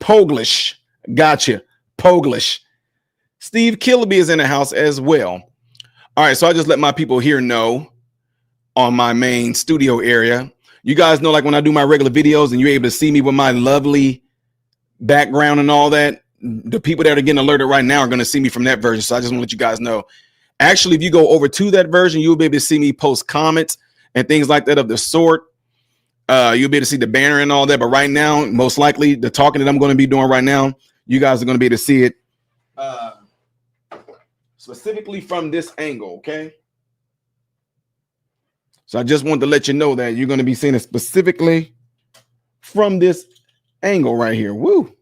Poglish. Gotcha. Poglish. Steve Killaby is in the house as well. All right, so I just let my people here know on my main studio area. You guys know, like when I do my regular videos and you're able to see me with my lovely background and all that, the people that are getting alerted right now are going to see me from that version. So I just want to let you guys know. Actually, if you go over to that version, you'll be able to see me post comments and things like that of the sort. You'll be able to see the banner and all that. But right now, most likely, the talking that I'm going to be doing right now, you guys are going to be able to see it specifically from this angle, okay? So I just wanted to let you know that you're going to be seeing it specifically from this angle right here. Woo!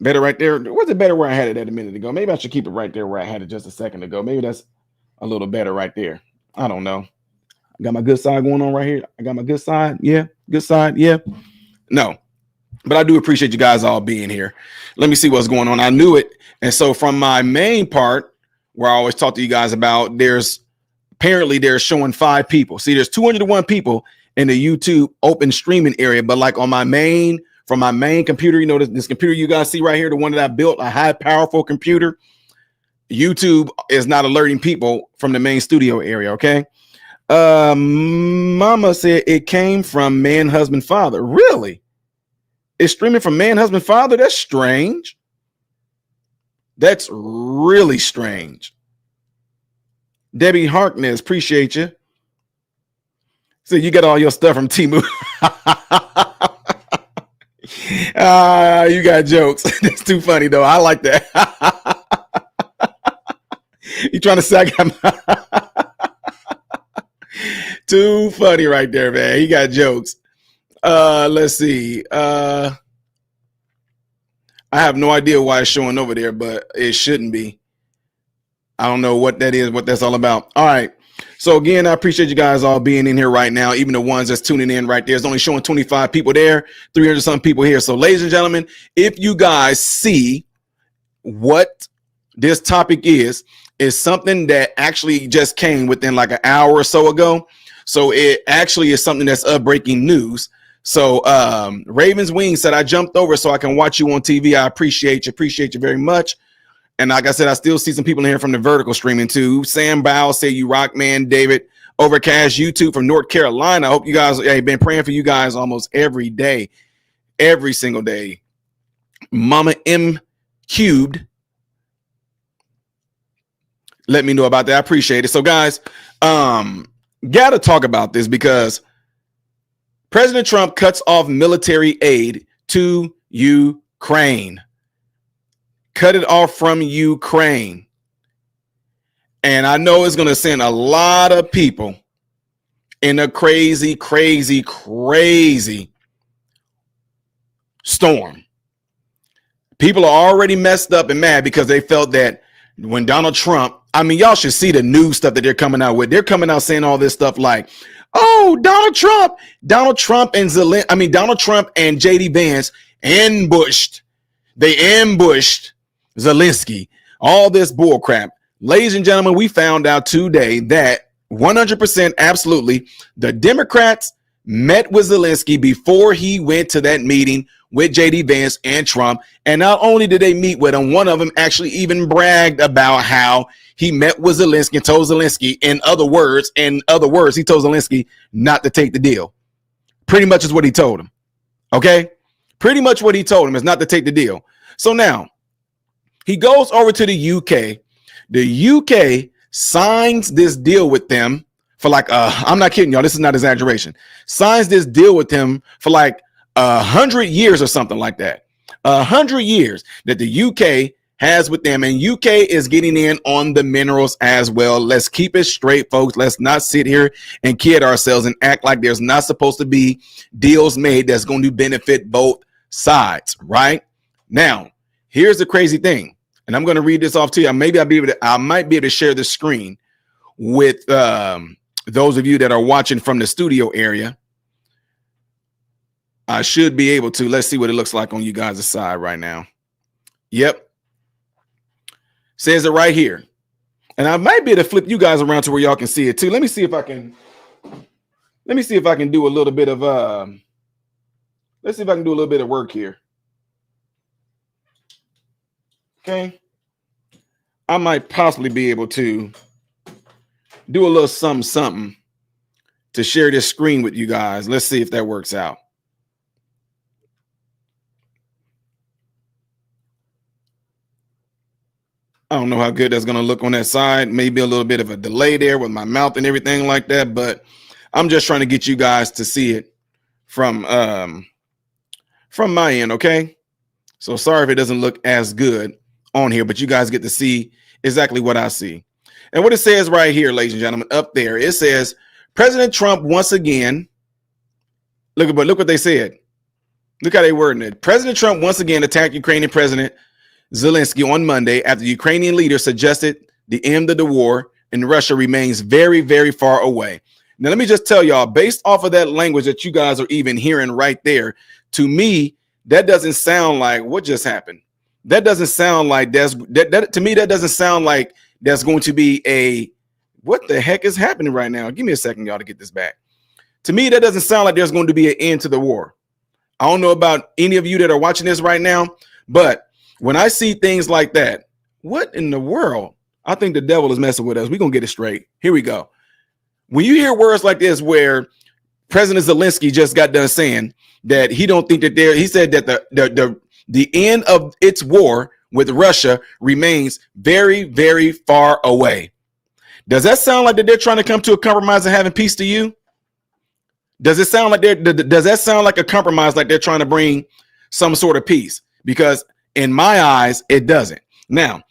Better right there. Was it better where I had it a minute ago? Maybe I should keep it right there where I had it just a second ago. Maybe that's a little better right there. I don't know. I got my good side going on right here. I got my good side. Yeah. Good side. Yeah. No. But I do appreciate you guys all being here. Let me see what's going on. I knew it. And so from my main part, where I always talk to you guys about, apparently they're showing 5 people. See, there's 201 people in the YouTube open streaming area. But like on from my main computer, you know, this computer you guys see right here, the one that I built, a high powerful computer, YouTube is not alerting people from the main studio area. Okay. Mama said it came from Man, Husband, Father. Really? It's streaming from Man, Husband, Father? That's strange. That's really strange. Debbie Harkness, appreciate you. So you got all your stuff from Temu. You got jokes. That's too funny though. I like that. You trying to say I got too funny right there, man. He got jokes. Let's see. I have no idea why it's showing over there, but it shouldn't be. I don't know what that is, what that's all about. All right. So again, I appreciate you guys all being in here right now. Even the ones that's tuning in right there. It's only showing 25 people there, 300 some people here. So ladies and gentlemen, if you guys see what this topic is something that actually just came within like an hour or so ago. So it actually is something that's breaking news. So Raven's Wings said, I jumped over so I can watch you on TV. I appreciate you very much. And like I said, I still see some people in here from the vertical streaming too. Sam Bow say you rock, man. David Overcast YouTube from North Carolina. I hope you guys have been praying for you guys almost every day, every single day. Mama M Cubed. Let me know about that. I appreciate it. So guys, got to talk about this because President Trump cuts off military aid to Ukraine. Cut it off from Ukraine. And I know it's going to send a lot of people in a crazy, crazy, crazy storm. People are already messed up and mad because they felt that when Donald Trump, I mean, y'all should see the new stuff that they're coming out with. They're coming out saying all this stuff like, oh, Donald Trump and Donald Trump and JD Vance ambushed. They ambushed Zelenskyy, all this bull crap. Ladies and gentlemen, we found out today that 100% absolutely the Democrats met with Zelenskyy before he went to that meeting with JD Vance and Trump. And not only did they meet with him, one of them actually even bragged about how he met with Zelenskyy and told Zelenskyy, in other words, he told Zelenskyy not to take the deal. Pretty much is what he told him. Okay? Pretty much what he told him is not to take the deal. So now he goes over to the UK. The UK signs this deal with them for like, I'm not kidding y'all. This is not exaggeration. Signs this deal with them for like 100 years or something like that. 100 years that the UK has with them, and UK is getting in on the minerals as well. Let's keep it straight, folks. Let's not sit here and kid ourselves and act like there's not supposed to be deals made that's going to benefit both sides, right? Now, here's the crazy thing, and I'm going to read this off to you. I might be able to share the screen with those of you that are watching from the studio area. I should be able to. Let's see what it looks like on you guys' side right now. Yep. Says it right here. And I might be able to flip you guys around to where y'all can see it too. Let me see if I can do a little bit of Let's see if I can do a little bit of work here. Okay. I might possibly be able to do a little something to share this screen with you guys. Let's see if that works out. I don't know how good that's going to look on that side. Maybe a little bit of a delay there with my mouth and everything like that. But I'm just trying to get you guys to see it from my end. Okay. So sorry if it doesn't look as good on here, but you guys get to see exactly what I see. And what it says right here, ladies and gentlemen, up there, it says President Trump once again. Look what they said. Look how they worded it. President Trump once again attacked Ukrainian President Zelenskyy on Monday after the Ukrainian leader suggested the end of the war in Russia remains very, very far away. Now, let me just tell y'all, based off of that language that you guys are even hearing right there, to me, that doesn't sound like what just happened. That doesn't sound like to me, that doesn't sound like that's going to be a what the heck is happening right now? Give me a second, y'all, to get this back. To me, that doesn't sound like there's going to be an end to the war. I don't know about any of you that are watching this right now, but when I see things like that, what in the world? I think the devil is messing with us. We're going to get it straight. Here we go. When you hear words like this, where President Zelenskyy just got done saying that he don't think that he said that the end of its war with Russia remains very, very far away. Does that sound like that they're trying to come to a compromise and having peace to you? Does it sound like does that sound like a compromise, like they're trying to bring some sort of peace? Because in my eyes, it doesn't. Now,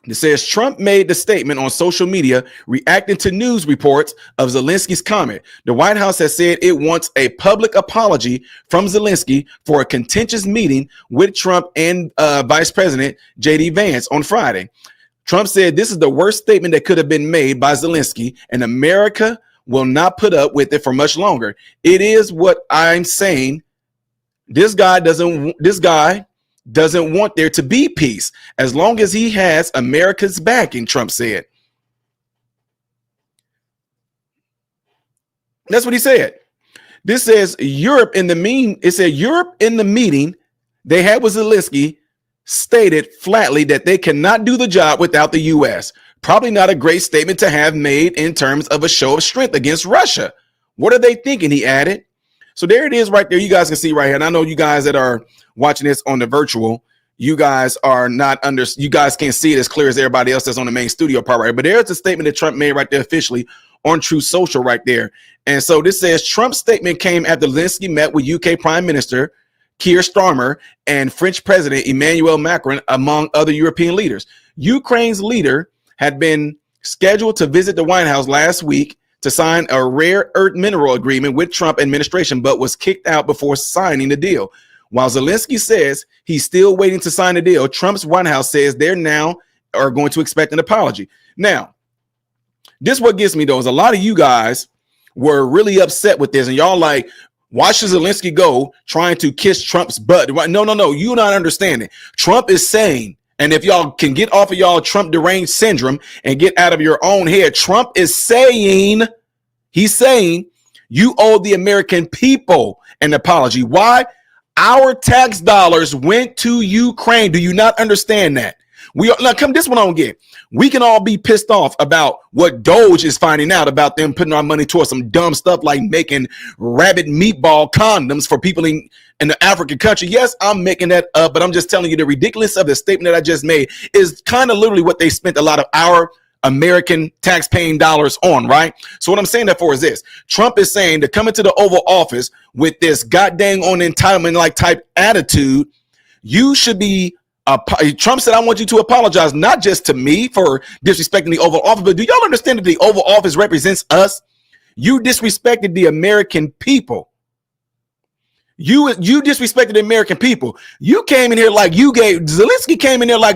it says Trump made the statement on social media reacting to news reports of Zelenskyy's comment. The White House has said it wants a public apology from Zelenskyy for a contentious meeting with Trump and Vice President J.D. Vance on Friday. Trump said this is the worst statement that could have been made by Zelenskyy, and America will not put up with it for much longer. It is what I'm saying. This guy doesn't want there to be peace as long as he has America's backing, Trump said. That's what he said. This says Europe in the meeting they had with Zelenskyy stated flatly that they cannot do the job without the U.S. Probably not a great statement to have made in terms of a show of strength against Russia. What are they thinking? He added. So there it is right there. You guys can see right here. And I know you guys that are watching this on the virtual, you guys you guys can't see it as clear as everybody else that's on the main studio part right here. But there's a statement that Trump made right there officially on Truth Social right there. And so this says Trump's statement came after Zelenskyy met with UK Prime Minister Keir Starmer and French President Emmanuel Macron, among other European leaders. Ukraine's leader had been scheduled to visit the White House last week to sign a rare earth mineral agreement with Trump administration, but was kicked out before signing the deal. While Zelenskyy says he's still waiting to sign the deal, Trump's White House says they're now are going to expect an apology. Now, this what gets me though is a lot of you guys were really upset with this, and y'all like, why should Zelenskyy go trying to kiss Trump's butt? No, you're not understanding. Trump is saying, and if y'all can get off of y'all Trump deranged syndrome and get out of your own head, Trump is saying, he's saying you owe the American people an apology. Why? Our tax dollars went to Ukraine. Do you not understand that? This one I don't get. We can all be pissed off about what Doge is finding out about them putting our money towards some dumb stuff like making rabbit meatball condoms for people in the African country. Yes, I'm making that up, but I'm just telling you the ridiculous of the statement that I just made is kind of literally what they spent a lot of our American tax-paying dollars on, right? So what I'm saying that for is this. Trump is saying to come into the Oval Office with this goddamn on entitlement like type attitude, you should be Trump said, I want you to apologize, not just to me for disrespecting the Oval Office, but do y'all understand that the Oval Office represents us? You disrespected the American people. You disrespected the American people. You came in here like Zelenskyy came in there like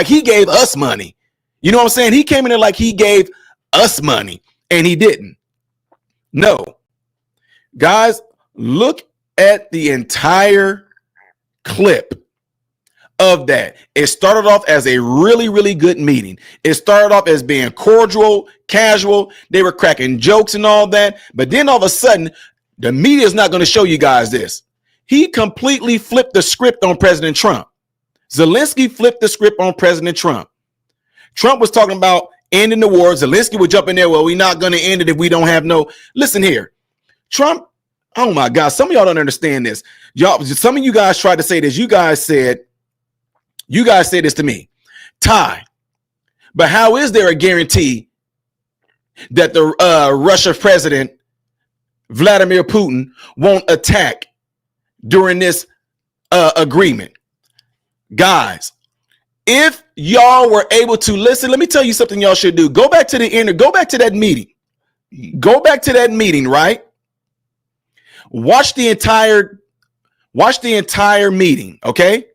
he gave us money. You know what I'm saying? He came in there like he gave us money, and he didn't. No. Guys, look at the entire clip of that. It started off as a really, really good meeting. It started off as being cordial, casual. They were cracking jokes and all that. But then all of a sudden, the media is not going to show you guys this. He completely flipped the script on President Trump. Zelenskyy flipped the script on President Trump. Trump was talking about ending the war. Zelenskyy would jump in there. Well, we're not going to end it if we don't have no. Listen here. Trump, oh my God, some of y'all don't understand this. Y'all, some of you guys tried to say this. You guys said this to me. Ty, but how is there a guarantee that the Russia president, Vladimir Putin, won't attack during this agreement? Guys, if y'all were able to listen, let me tell you something y'all should do. Go back to go back to that meeting. Go back to that meeting, right? Watch the entire meeting, okay?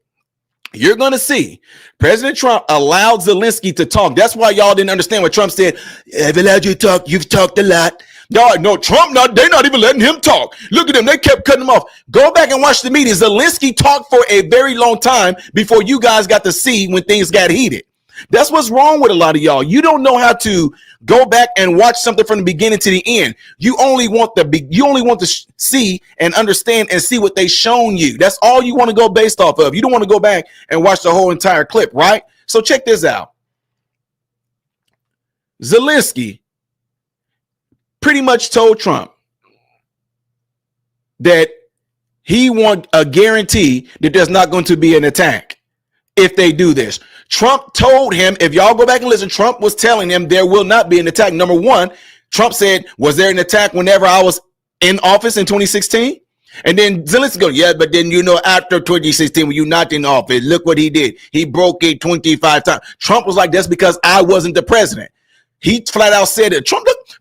You're going to see President Trump allowed Zelenskyy to talk. That's why y'all didn't understand what Trump said. I've allowed you to talk. You've talked a lot. No, Trump, they're not even letting him talk. Look at them. They kept cutting him off. Go back and watch the meeting. Zelenskyy talked for a very long time before you guys got to see when things got heated. That's what's wrong with a lot of y'all. You don't know how to go back and watch something from the beginning to the end. You only want to see and understand and see what they shown you. That's all you want to go based off of. You don't want to go back and watch the whole entire clip, right? So check this out. Zelenskyy pretty much told Trump that he wants a guarantee that there's not going to be an attack if they do this. Trump told him, if y'all go back and listen, Trump was telling him there will not be an attack. Number one, Trump said, was there an attack whenever I was in office in 2016? And then Zelenskyy goes, yeah, but then, after 2016, when you're not in office, look what he did. He broke it 25 times. Trump was like, that's because I wasn't the president. He flat out said it.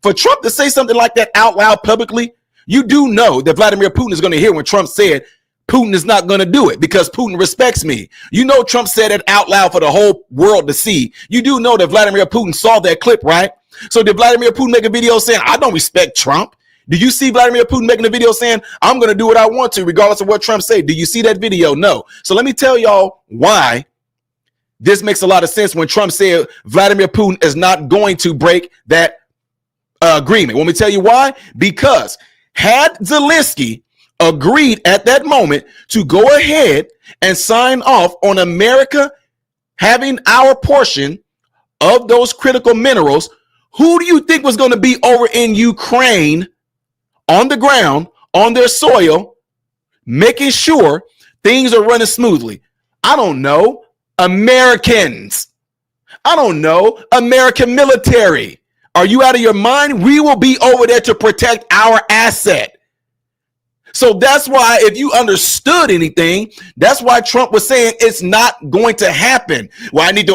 For Trump to say something like that out loud publicly, you do know that Vladimir Putin is going to hear when Trump said, Putin is not going to do it because Putin respects me. You know, Trump said it out loud for the whole world to see. You do know that Vladimir Putin saw that clip, right? So did Vladimir Putin make a video saying, I don't respect Trump? Do you see Vladimir Putin making a video saying, I'm going to do what I want to, regardless of what Trump said? Do you see that video? No. So let me tell y'all why this makes a lot of sense when Trump said Vladimir Putin is not going to break that agreement. Want me to tell you why? Because had Zelenskyy agreed at that moment to go ahead and sign off on America having our portion of those critical minerals, who do you think was going to be over in Ukraine on the ground, on their soil, making sure things are running smoothly? I don't know. Americans. I don't know. American military. Are you out of your mind? We will be over there to protect our asset. So that's why, if you understood anything, that's why Trump was saying it's not going to happen. Well, I need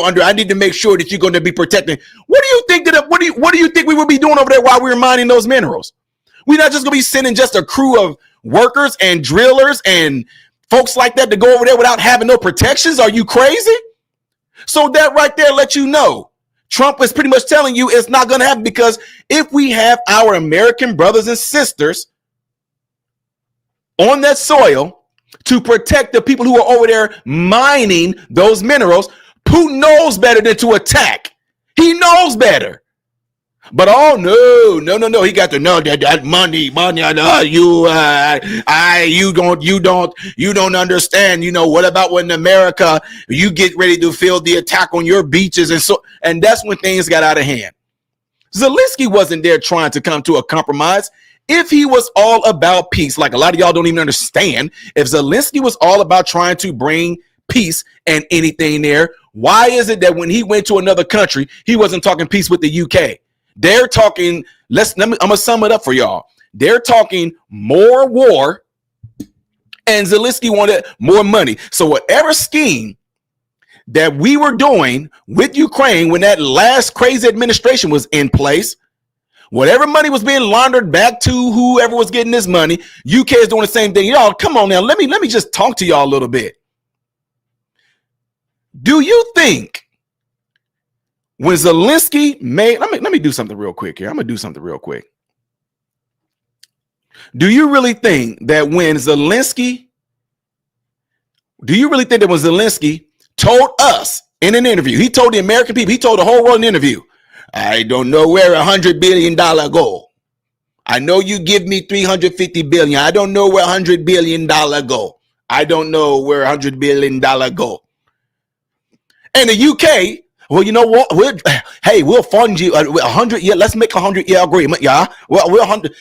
to make sure that you're going to be protecting. What do you think what do you think we would be doing over there while we were mining those minerals? We're not just going to be sending just a crew of workers and drillers and folks like that to go over there without having no protections. Are you crazy? So that right there lets you know Trump is pretty much telling you it's not going to happen, because if we have our American brothers and sisters on that soil to protect the people who are over there mining those minerals, Putin knows better than to attack. He knows better. But oh no, he got to know that money. You don't understand. What about when America, you get ready to feel the attack on your beaches, and that's when things got out of hand. Zelenskyy wasn't there trying to come to a compromise. If he was all about peace, like a lot of y'all don't even understand, if Zelenskyy was all about trying to bring peace and anything there, why is it that when he went to another country, he wasn't talking peace with the UK? They're talking, I'm gonna sum it up for y'all. They're talking more war, and Zelenskyy wanted more money. So whatever scheme that we were doing with Ukraine when that last crazy administration was in place, whatever money was being laundered back to whoever was getting this money, UK is doing the same thing. Y'all, come on now. Let me just talk to y'all a little bit. Do you think when Zelenskyy made, let me do something real quick here. I'm going to do something real quick. Do you really think that when Zelenskyy told us in an interview, he told the American people, he told the whole world in an interview, I don't know where $100 billion go. I know you give me 350 billion. I don't know where $100 billion go. I don't know where $100 billion go. And the UK, well, you know what? We'll fund you 100 year. Let's make a 100-year agreement. Yeah. Well,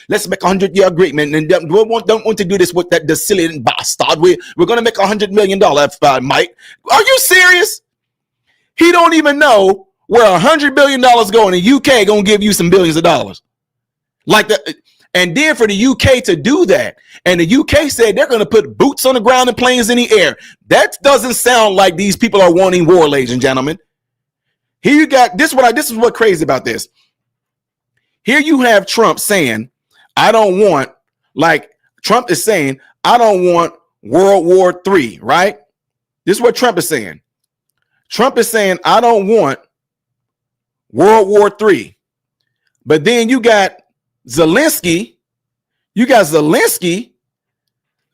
let's make a 100-year agreement. And don't want to do this with the silly bastard. We're going to make $100 million, Mike. Are you serious? He don't even know where $100 billion go, and the UK going to give you some billions of dollars. Like that. And then for the UK to do that, and the UK said they're going to put boots on the ground and planes in the air. That doesn't sound like these people are wanting war, ladies and gentlemen. Here you got this. This is what crazy about this. Here you have Trump saying, I don't want, like Trump is saying, I don't want World War III, right? This is what Trump is saying. Trump is saying, I don't want World War III. But then you got Zelenskyy,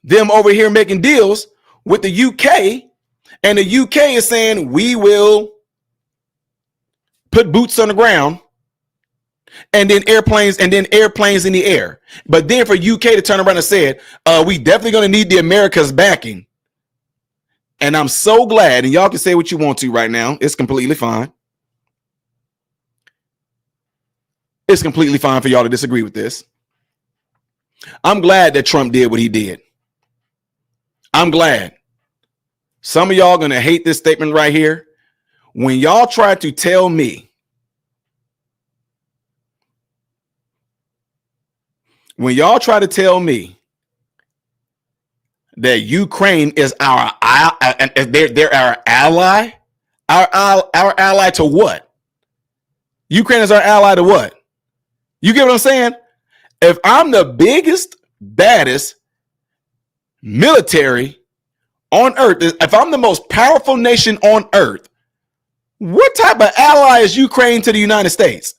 them over here making deals with the UK, and the UK is saying we will put boots on the ground and then airplanes in the air. But then for UK to turn around and say, we definitely going to need the America's backing. And I'm so glad, and y'all can say what you want to right now. It's completely fine. It's completely fine for y'all to disagree with this. I'm glad that Trump did what he did. I'm glad. Some of y'all are going to hate this statement right here. When y'all try to tell me, that Ukraine is they're our ally, our ally to what? Ukraine is our ally to what? You get what I'm saying? If I'm the biggest, baddest military on earth, if I'm the most powerful nation on earth, what type of ally is Ukraine to the United States?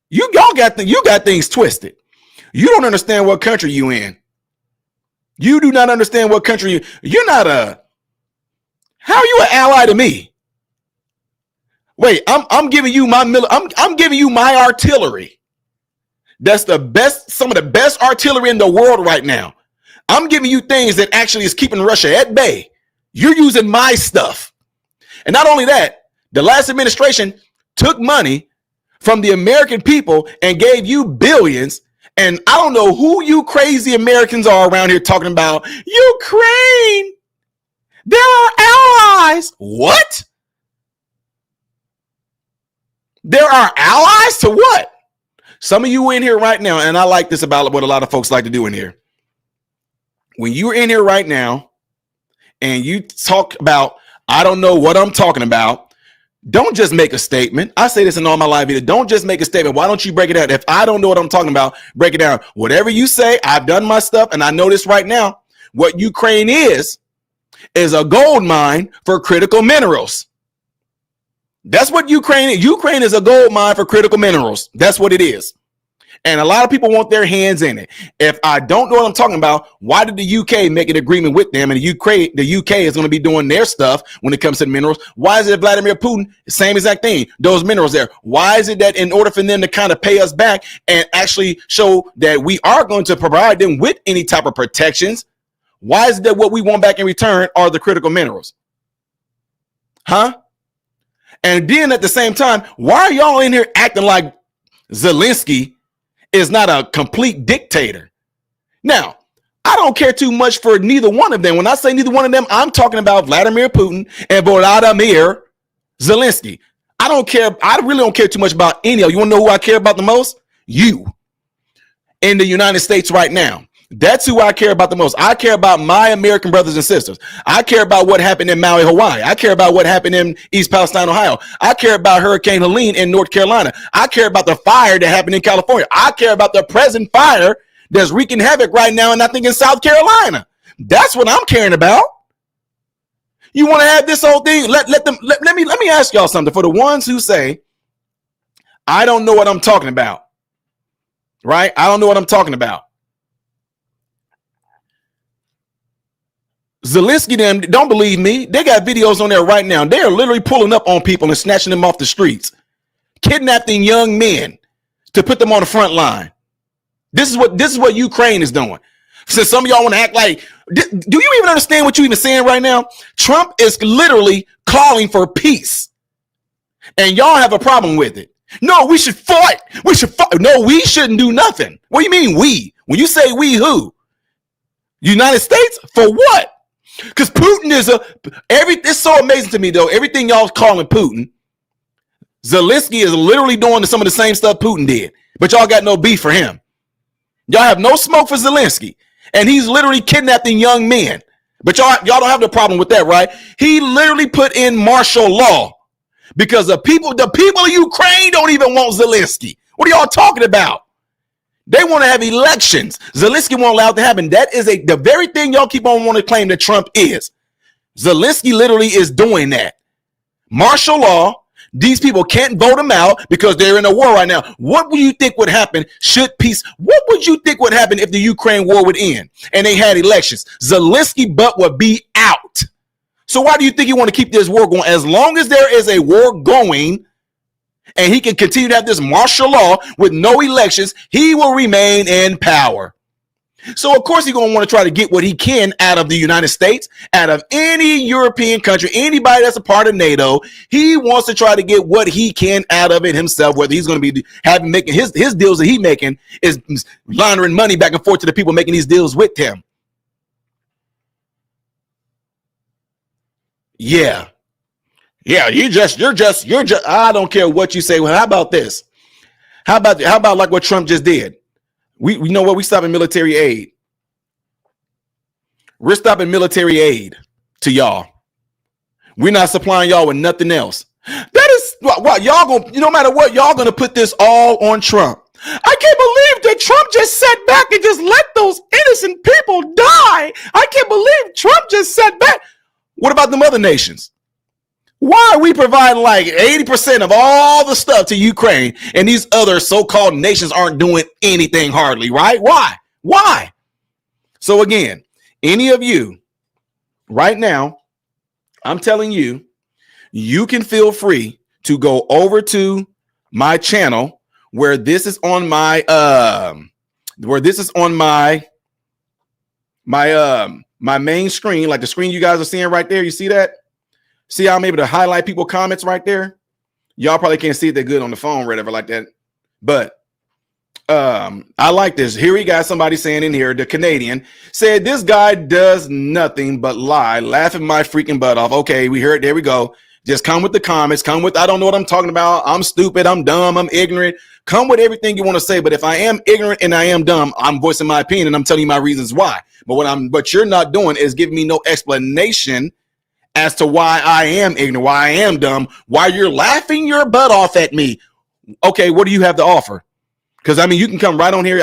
You got things twisted. You don't understand what country you in. You do not understand what country you're not how are you an ally to me? Wait, I'm giving you I'm giving you my artillery. That's the best, some of the best artillery in the world right now. I'm giving you things that actually is keeping Russia at bay. You're using my stuff. And not only that, the last administration took money from the American people and gave you billions. And I don't know who you crazy Americans are around here talking about Ukraine. They're our allies. What? They're our allies to what? Some of you in here right now, and I like this about what a lot of folks like to do in here. When you're in here right now and you talk about, I don't know what I'm talking about, don't just make a statement. I say this in all my live videos. Don't just make a statement. Why don't you break it down? If I don't know what I'm talking about, break it down. Whatever you say, I've done my stuff, and I know this right now. What Ukraine is a gold mine for critical minerals. That's what Ukraine is. Ukraine is a gold mine for critical minerals. That's what it is. And a lot of people want their hands in it. If I don't know what I'm talking about, why did the UK make an agreement with them? And the UK is going to be doing their stuff when it comes to the minerals. Why is it Vladimir Putin? Same exact thing. Those minerals there. Why is it that in order for them to kind of pay us back and actually show that we are going to provide them with any type of protections? Why is it that what we want back in return are the critical minerals? Huh? And then at the same time, why are y'all in here acting like Zelenskyy is not a complete dictator? Now, I don't care too much for neither one of them. When I say neither one of them, I'm talking about Vladimir Putin and Volodymyr Zelenskyy. I don't care. I really don't care too much about any of you. You want to know who I care about the most? You in the United States right now. That's who I care about the most. I care about my American brothers and sisters. I care about what happened in Maui, Hawaii. I care about what happened in East Palestine, Ohio. I care about Hurricane Helene in North Carolina. I care about the fire that happened in California. I care about the present fire that's wreaking havoc right now, and I think in South Carolina. That's what I'm caring about. You want to have this whole thing? Let me ask y'all something. For the ones who say, I don't know what I'm talking about, right? I don't know what I'm talking about. Zelenskyy them don't believe me. They got videos on there right now. They are literally pulling up on people and snatching them off the streets, kidnapping young men to put them on the front line. This is what Ukraine is doing. So some of y'all want to act like, do you even understand what you're even saying right now? Trump is literally calling for peace, and y'all have a problem with it. No, we should fight. We should fight. No, we shouldn't do nothing. What do you mean we? When you say we, who? United States? For what? Because Putin is it's so amazing to me though. Everything y'all calling Putin, Zelenskyy is literally doing some of the same stuff Putin did, but y'all got no beef for him. Y'all have no smoke for Zelenskyy, and he's literally kidnapping young men. But y'all don't have the problem with that, right? He literally put in martial law because the people of Ukraine don't even want Zelenskyy. What are y'all talking about? They want to have elections. Zelenskyy won't allow it to happen. That is the very thing y'all keep on wanting to claim that Trump is. Zelenskyy literally is doing that. Martial law. These people can't vote them out because they're in a war right now. What would you think would happen should peace? What would you think would happen if the Ukraine war would end and they had elections? Zelenskyy butt would be out. So why do you think you want to keep this war going? As long as there is a war going and he can continue to have this martial law with no elections, he will remain in power. So, of course, he's going to want to try to get what he can out of the United States, out of any European country, anybody that's a part of NATO. He wants to try to get what he can out of it himself, whether he's going to be making his deals that he's making is laundering money back and forth to the people making these deals with him. Yeah. Yeah, you're just, I don't care what you say. Well, how about this? How about like what Trump just did? We know what, we stopping military aid. We're stopping military aid to y'all. We're not supplying y'all with nothing else. That is what y'all gonna, no matter what, y'all gonna put this all on Trump. I can't believe that Trump just sat back and just let those innocent people die. I can't believe Trump just sat back. What about them other nations? Why are we providing like 80% of all the stuff to Ukraine and these other so-called nations aren't doing anything hardly, right? Why? So again, any of you right now, I'm telling you, you can feel free to go over to my channel where this is on my my main screen, like the screen you guys are seeing right there. You see that? See how I'm able to highlight people's comments right there? Y'all probably can't see it that good on the phone or whatever like that. But I like this. Here we got somebody saying in here, the Canadian said, this guy does nothing but lie, laughing my freaking butt off. Okay, we heard. There we go. Just come with the comments. Come with, I don't know what I'm talking about. I'm stupid. I'm dumb. I'm ignorant. Come with everything you want to say. But if I am ignorant and I am dumb, I'm voicing my opinion and I'm telling you my reasons why. But what you're not doing is giving me no explanation as to why I am ignorant, why I am dumb, why you're laughing your butt off at me. Okay, what do you have to offer? Because I mean, you can come right on here.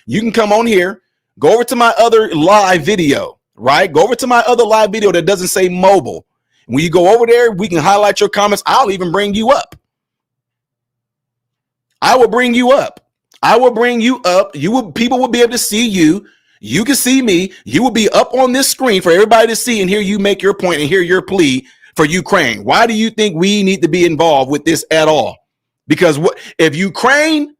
You can come on here, go over to my other live video, right? Go over to my other live video that doesn't say mobile. When you go over there, we can highlight your comments. I'll even bring you up. I will bring you up. People will be able to see you. You can see me. You will be up on this screen for everybody to see and hear you make your point and hear your plea for Ukraine. Why do you think we need to be involved with this at all? Because if Ukraine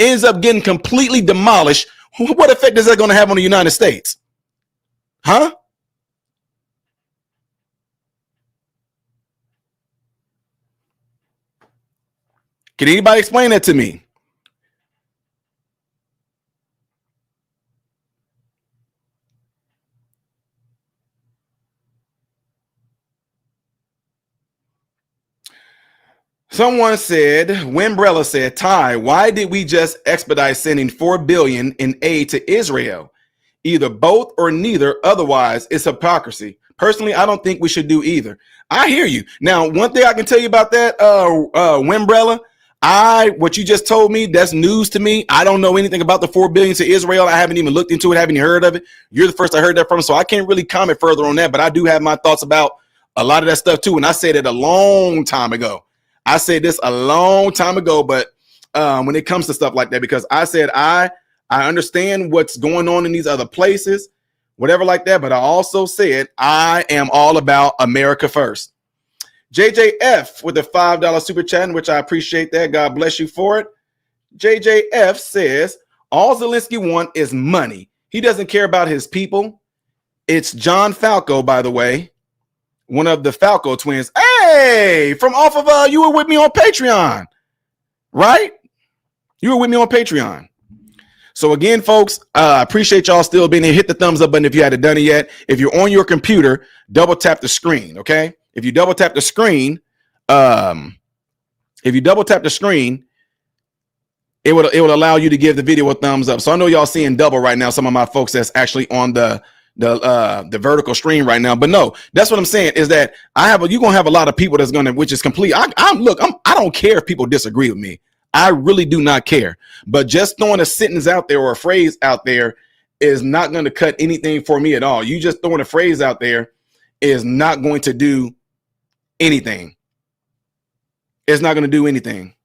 ends up getting completely demolished, what effect is that going to have on the United States? Huh? Can anybody explain that to me? Someone said, Wimbrella said, Ty, why did we just expedite sending $4 billion in aid to Israel? Either both or neither. Otherwise, it's hypocrisy. Personally, I don't think we should do either. I hear you. Now, one thing I can tell you about that, Wimbrella, what you just told me, that's news to me. I don't know anything about the $4 billion to Israel. I haven't even looked into it, haven't even heard of it. You're the first I heard that from, so I can't really comment further on that, but I do have my thoughts about a lot of that stuff too. And I said it a long time ago. I said this a long time ago, but when it comes to stuff like that, because I said I understand what's going on in these other places, whatever like that, but I also said I am all about America first. JJF with the $5 super chat, which I appreciate that. God bless you for it. JJF says, All Zelenskyy wants is money. He doesn't care about his people. It's John Falco, by the way, one of the Falco twins. Hey, from off of you were with me on Patreon, right? You were with me on Patreon. So again, folks, I appreciate y'all still being here. Hit the thumbs up button if you hadn't done it yet. If you're on your computer, double tap the screen, okay? If you double tap the screen, it will allow you to give the video a thumbs up. So I know y'all seeing double right now. Some of my folks that's actually on the vertical stream right now. But no, that's what I'm saying is that you're gonna have a lot of people that's gonna, which is complete. I don't care if people disagree with me. I really do not care. But just throwing a sentence out there or a phrase out there is not going to cut anything for me at all. You just throwing a phrase out there is not going to do anything. It's not going to do anything.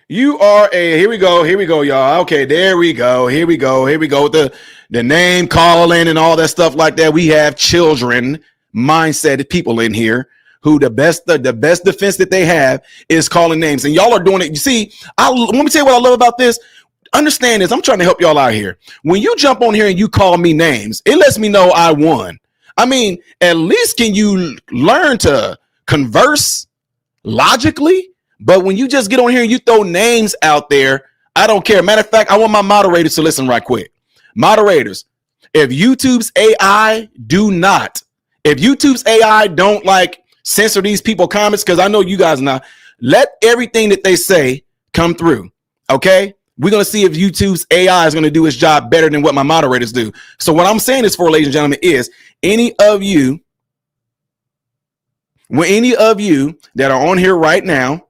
You are here we go, y'all. Okay, there we go. Here we go. The name calling and all that stuff like that. We have children mindset people in here who the best defense that they have is calling names, and y'all are doing it. You see, let me tell you what I love about this. Understand this. I'm trying to help y'all out here. When you jump on here and you call me names, it lets me know I won. I mean, at least can you learn to converse logically? But when you just get on here and you throw names out there, I don't care. Matter of fact, I want my moderators to listen right quick. Moderators, if YouTube's AI don't like censor these people comments, because I know you guys now, let everything that they say come through. Okay, we're gonna see if YouTube's AI is gonna do its job better than what my moderators do. So what I'm saying is, for ladies and gentlemen, is any of you that are on here right now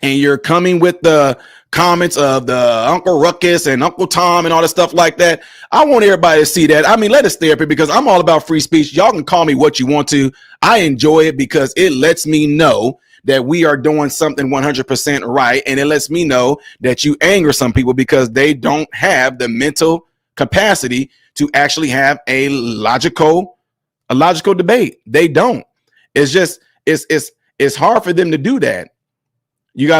and you're coming with the comments of the Uncle Ruckus and Uncle Tom and all that stuff like that, I want everybody to see that. I mean, let us therapy, because I'm all about free speech. Y'all can call me what you want to. I enjoy it because it lets me know that we are doing something 100% right. And it lets me know that you anger some people because they don't have the mental capacity to actually have a logical debate. They don't. It's just, it's hard for them to do that.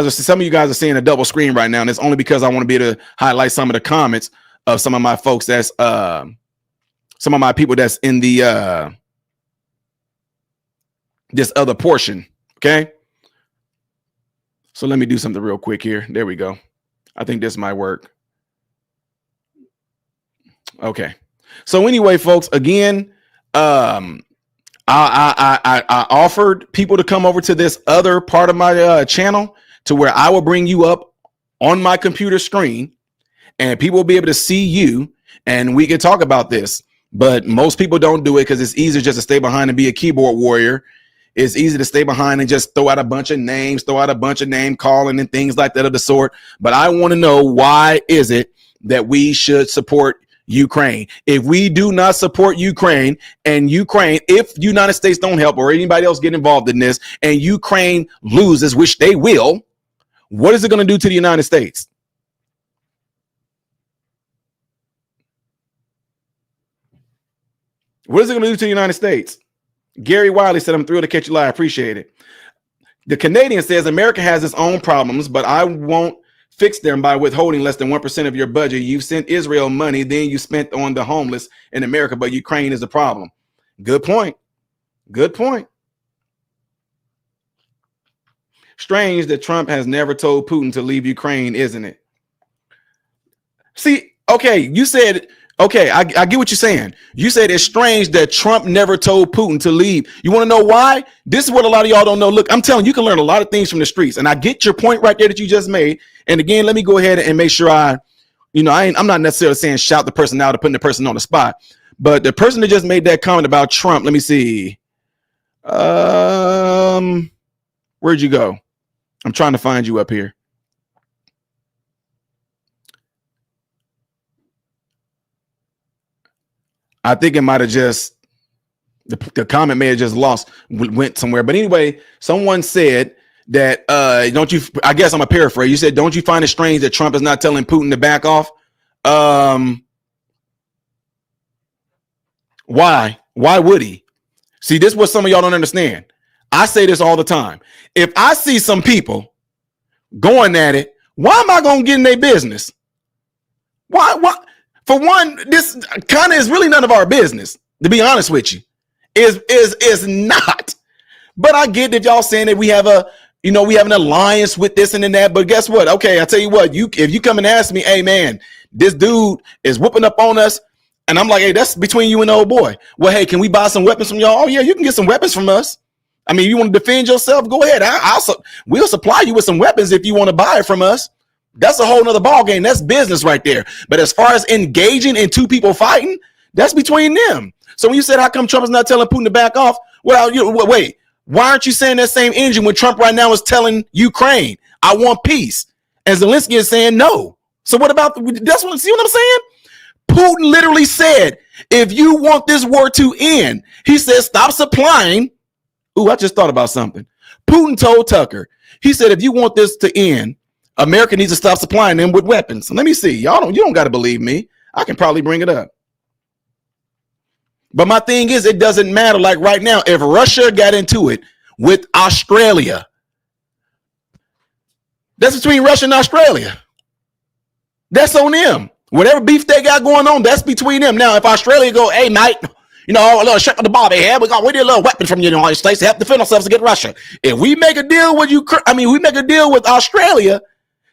Some of you guys are seeing a double screen right now, and it's only because I want to be able to highlight some of the comments of some of my folks that's some of my people that's in the this other portion. Okay, so let me do something real quick here. There we go. I think this might work. Okay, so anyway, folks, again, I offered people to come over to this other part of my channel, to where I will bring you up on my computer screen and people will be able to see you and we can talk about this. But most people don't do it because it's easier just to stay behind and be a keyboard warrior. It's easy to stay behind and just throw out a bunch of names, name calling and things like that of the sort. But I want to know, why is it that we should support Ukraine? If we do not support Ukraine, and if the United States don't help or anybody else get involved in this, and Ukraine loses, which they will, what is it going to do to the United States? What is it going to do to the United States? Gary Wiley said, I'm thrilled to catch you live. Appreciate it. The Canadian says, America has its own problems, but I won't fix them by withholding less than 1% of your budget. You've sent Israel money, then you spent on the homeless in America, but Ukraine is the problem. Good point. Good point. Strange that Trump has never told Putin to leave Ukraine, isn't it? See, okay, you said, okay, I get what you're saying. You said it's strange that Trump never told Putin to leave. You want to know why? This is what a lot of y'all don't know. Look, I'm telling you, you can learn a lot of things from the streets, and I get your point right there that you just made. And again, let me go ahead and make sure I'm not necessarily saying shout the person out or putting the person on the spot, but the person that just made that comment about Trump, let me see. Where'd you go? I'm trying to find you up here. I think it might have just, the comment may have just went somewhere. But anyway, someone said that, I guess I'm a paraphrase. You said, don't you find it strange that Trump is not telling Putin to back off? Why? Why would he? See, this is what some of y'all don't understand. I say this all the time. If I see some people going at it. Why am I going to get in their business? Why? For one, this kind of is really none of our business, to be honest with you. Is not. But I get that y'all saying that we have we have an alliance with this and that. But guess what? Okay, I tell you what, if you come and ask me, hey man, this dude is whooping up on us, and I'm like, hey, that's between you and the old boy. Well, hey, can we buy some weapons from y'all? Oh yeah, you can get some weapons from us. I mean, you want to defend yourself? Go ahead. We'll supply you with some weapons if you want to buy it from us. That's a whole nother ball game. That's business right there. But as far as engaging in two people fighting, that's between them. So when you said, how come Trump is not telling Putin to back off? Well, wait, why aren't you saying that same energy when Trump right now is telling Ukraine, I want peace? And Zelenskyy is saying no. So what about, see what I'm saying? Putin literally said, if you want this war to end, he said, stop supplying. Ooh, I just thought about something. Putin told Tucker, he said, if you want this to end, America needs to stop supplying them with weapons. Let me see. You don't got to believe me. I can probably bring it up. But my thing is, it doesn't matter. Like right now, if Russia got into it with Australia, that's between Russia and Australia. That's on them. Whatever beef they got going on, that's between them. Now, if Australia go, hey, mate, a little shit with the Bobby here, we need a little weapon from the United States to help defend ourselves against Russia. If we make a deal with we make a deal with Australia,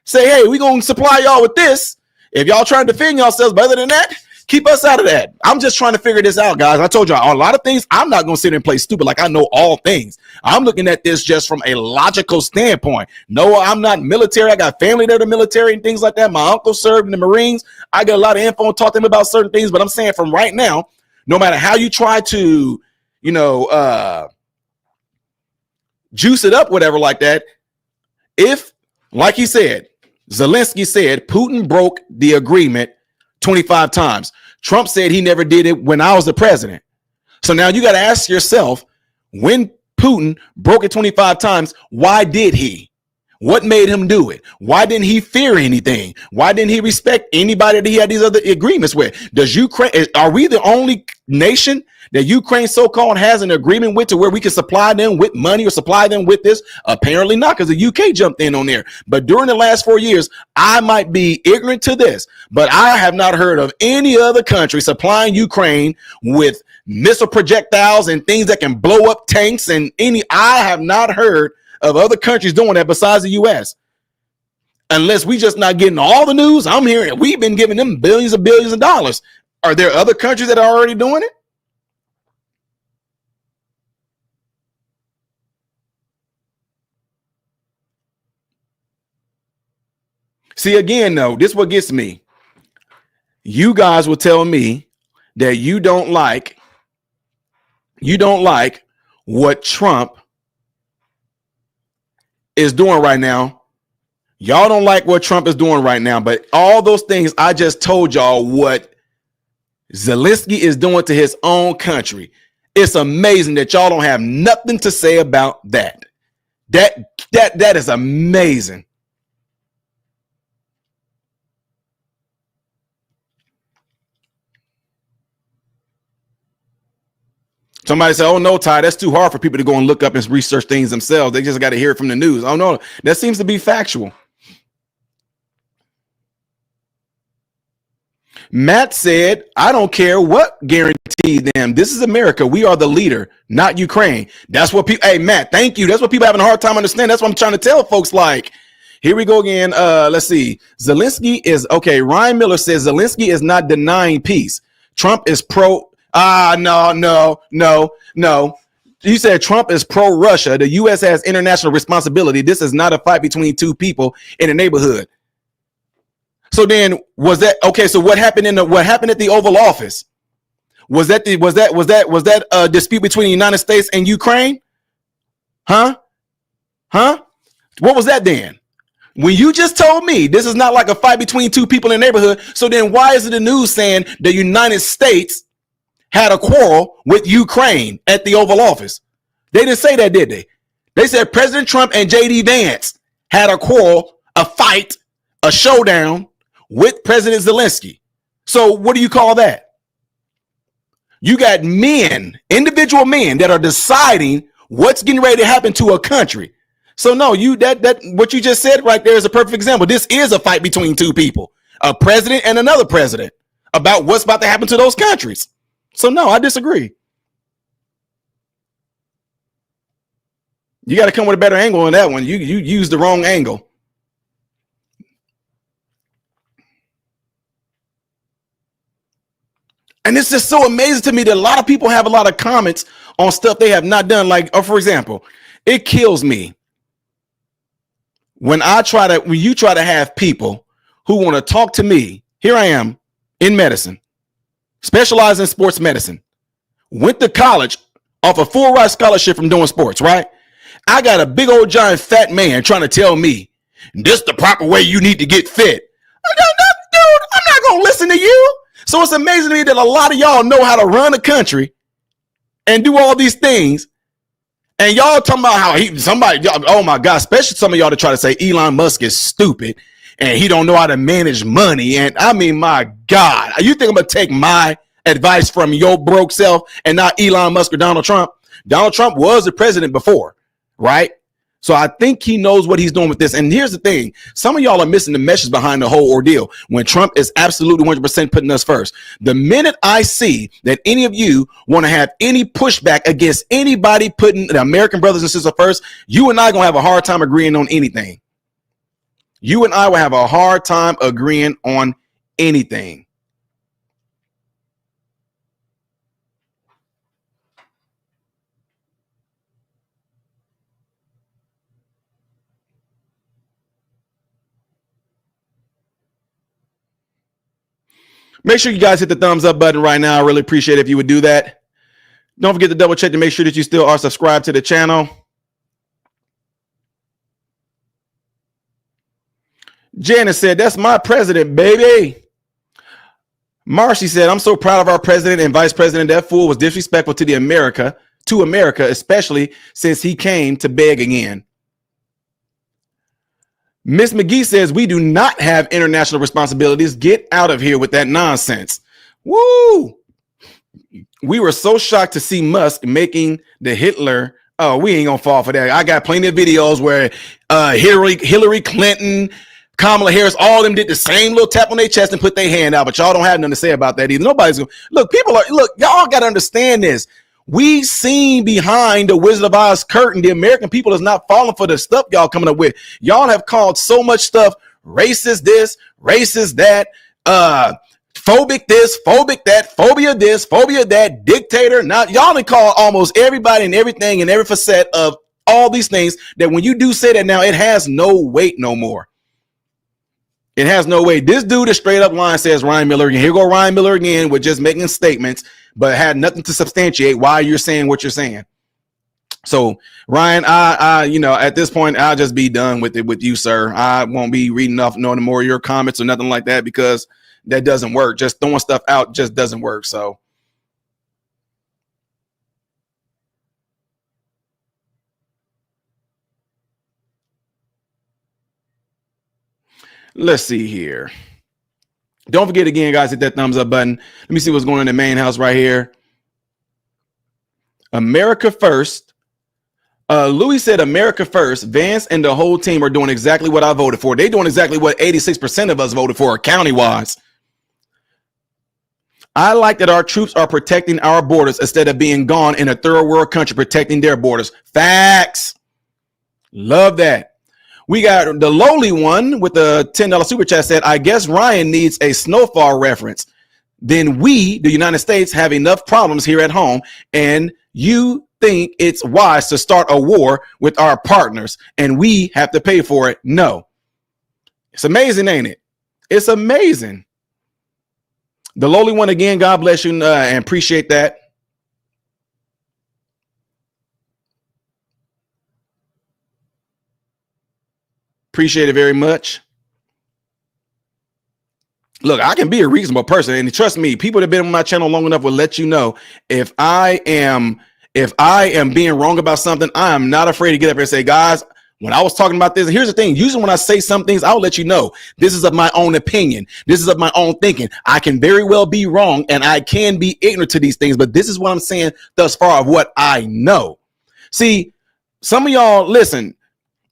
say, hey, we're going to supply y'all with this. If y'all trying to defend yourselves, but other than that, keep us out of that. I'm just trying to figure this out, guys. I told y'all a lot of things. I'm not going to sit there and play stupid like I know all things. I'm looking at this just from a logical standpoint. No, I'm not military. I got family that are military and things like that. My uncle served in the Marines. I got a lot of info and talk to them about certain things. But I'm saying from right now, no matter how you try to, juice it up, whatever like that, if, like he said, Zelenskyy said Putin broke the agreement 25 times. Trump said he never did it when I was the president. So now you got to ask yourself, when Putin broke it 25 times, why did he? What made him do it? Why didn't he fear anything? Why didn't he respect anybody that he had these other agreements with? Does Ukraine, are we the only nation that Ukraine so-called has an agreement with to where we can supply them with money or supply them with this? Apparently not, because the UK jumped in on there. But during the last 4 years, I might be ignorant to this, but I have not heard of any other country supplying Ukraine with missile projectiles and things that can blow up tanks I have not heard of other countries doing that besides the U.S. Unless we just not getting all the news. I'm hearing we've been giving them billions of dollars. Are there other countries that are already doing it? See, again, though, this is what gets me. You guys will tell me that you don't like what Trump is doing right now. Y'all don't like what Trump is doing right now, but all those things I just told y'all what Zelenskyy is doing to his own country. It's amazing that y'all don't have nothing to say about that. That is amazing. Somebody said, oh, no, Ty, that's too hard for people to go and look up and research things themselves. They just got to hear it from the news. Oh, no, that seems to be factual. Matt said, I don't care what guarantee them. This is America. We are the leader, not Ukraine. That's what people, hey, Matt, thank you. That's what people having a hard time understanding. That's what I'm trying to tell folks. Like, here we go again. Let's see. Zelenskyy is, okay, Ryan Miller says Zelenskyy is not denying peace. Trump is pro. No. He said Trump is pro-Russia. The U.S. has international responsibility. This is not a fight between two people in a neighborhood. So then, was that okay? So what happened at the Oval Office? Was that a dispute between the United States and Ukraine? Huh? What was that then? When you just told me this is not like a fight between two people in a neighborhood, so then why is it the news saying the United States had a quarrel with Ukraine at the Oval Office? They didn't say that, did they? They said President Trump and J.D. Vance had a quarrel, a fight, a showdown with President Zelenskyy. So what do you call that? You got men, individual men that are deciding what's getting ready to happen to a country. So no, that what you just said right there is a perfect example. This is a fight between two people, a president and another president, about what's about to happen to those countries. So no, I disagree. You got to come with a better angle on that one. You used the wrong angle. And it's just so amazing to me that a lot of people have a lot of comments on stuff they have not done. Like, for example, it kills me when you try to have people who want to talk to me. Here I am in medicine, specialized in sports medicine, went to college off a full ride scholarship from doing sports, right? I got a big old giant fat man trying to tell me this the proper way you need to get fit. Dude, I'm not going to listen to you. So it's amazing to me that a lot of y'all know how to run a country and do all these things. And y'all talking about how oh my God, especially some of y'all to try to say Elon Musk is stupid and he don't know how to manage money. And I mean, my God, you think I'm going to take my advice from your broke self and not Elon Musk or Donald Trump? Donald Trump was the president before, right? So I think he knows what he's doing with this. And here's the thing. Some of y'all are missing the message behind the whole ordeal when Trump is absolutely 100% putting us first. The minute I see that any of you want to have any pushback against anybody putting the American brothers and sisters first, you and I are going to have a hard time agreeing on anything. You and I will have a hard time agreeing on anything. Make sure you guys hit the thumbs up button right now. I really appreciate it if you would do that. Don't forget to double check to make sure that you still are subscribed to the channel. Janice said, that's my president, baby. Marcy said, I'm so proud of our president and vice president. That fool was disrespectful to America, especially since he came to beg again. Miss McGee says, we do not have international responsibilities. Get out of here with that nonsense. Woo! We were so shocked to see Musk making the Hitler. Oh, we ain't gonna fall for that. I got plenty of videos where Hillary Clinton, Kamala Harris, all of them did the same little tap on their chest and put their hand out, but y'all don't have nothing to say about that either. Nobody's gonna look. Y'all got to understand this. We seen behind the Wizard of Oz curtain. The American people is not falling for the stuff y'all coming up with. Y'all have called so much stuff racist this, racist that, phobic this, phobic that, phobia this, phobia that, dictator. Now y'all done call almost everybody and everything and every facet of all these things that when you do say that now, it has no weight no more. It has no weight. This dude is straight up lying, says Ryan Miller again. Here go Ryan Miller again with just making statements, but had nothing to substantiate why you're saying what you're saying. So Ryan, I at this point, I'll just be done with it with you, sir. I won't be reading off no more of your comments or nothing like that because that doesn't work. Just throwing stuff out just doesn't work. So let's see here. Don't forget again, guys, hit that thumbs up button. Let me see what's going on in the main house right here. America first. Louis said America first. Vance and the whole team are doing exactly what I voted for. They're doing exactly what 86% of us voted for county-wise. I like that our troops are protecting our borders instead of being gone in a third world country protecting their borders. Facts. Love that. We got the lowly one with the $10 super chat said, I guess Ryan needs a snowfall reference. Then we, the United States, have enough problems here at home. And you think it's wise to start a war with our partners and we have to pay for it? No. It's amazing, ain't it? It's amazing. The lowly one again, God bless you and appreciate that. Appreciate it very much. Look, I can be a reasonable person, and trust me, people that have been on my channel long enough will let you know if I am being wrong about something, I am not afraid to get up here and say, guys, when I was talking about this, here's the thing. Usually when I say some things, I'll let you know this is of my own opinion. This is of my own thinking. I can very well be wrong and I can be ignorant to these things, but this is what I'm saying thus far of what I know. See, some of y'all, listen,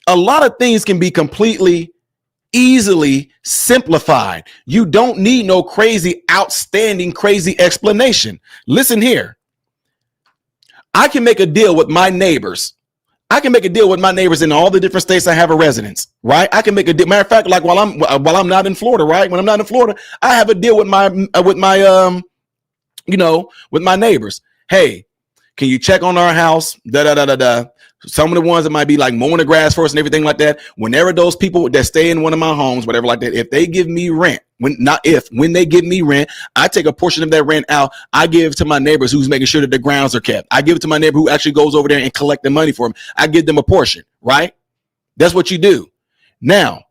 A lot of things can be completely easily simplified. You don't need no crazy, outstanding, crazy explanation. Listen here. I can make a deal with my neighbors. I can make a deal with my neighbors in all the different states I have a residence, right? I can make a deal. Matter of fact, like while I'm not in Florida, right? When I'm not in Florida, I have a deal with my with my neighbors. Hey, can you check on our house? Some of the ones that might be like mowing the grass for us and everything like that. Whenever those people that stay in one of my homes, whatever like that, if they give me rent, when they give me rent, I take a portion of that rent out. I give it to my neighbors who's making sure that the grounds are kept. I give it to my neighbor who actually goes over there and collect the money for them. I give them a portion, right? That's what you do. Now,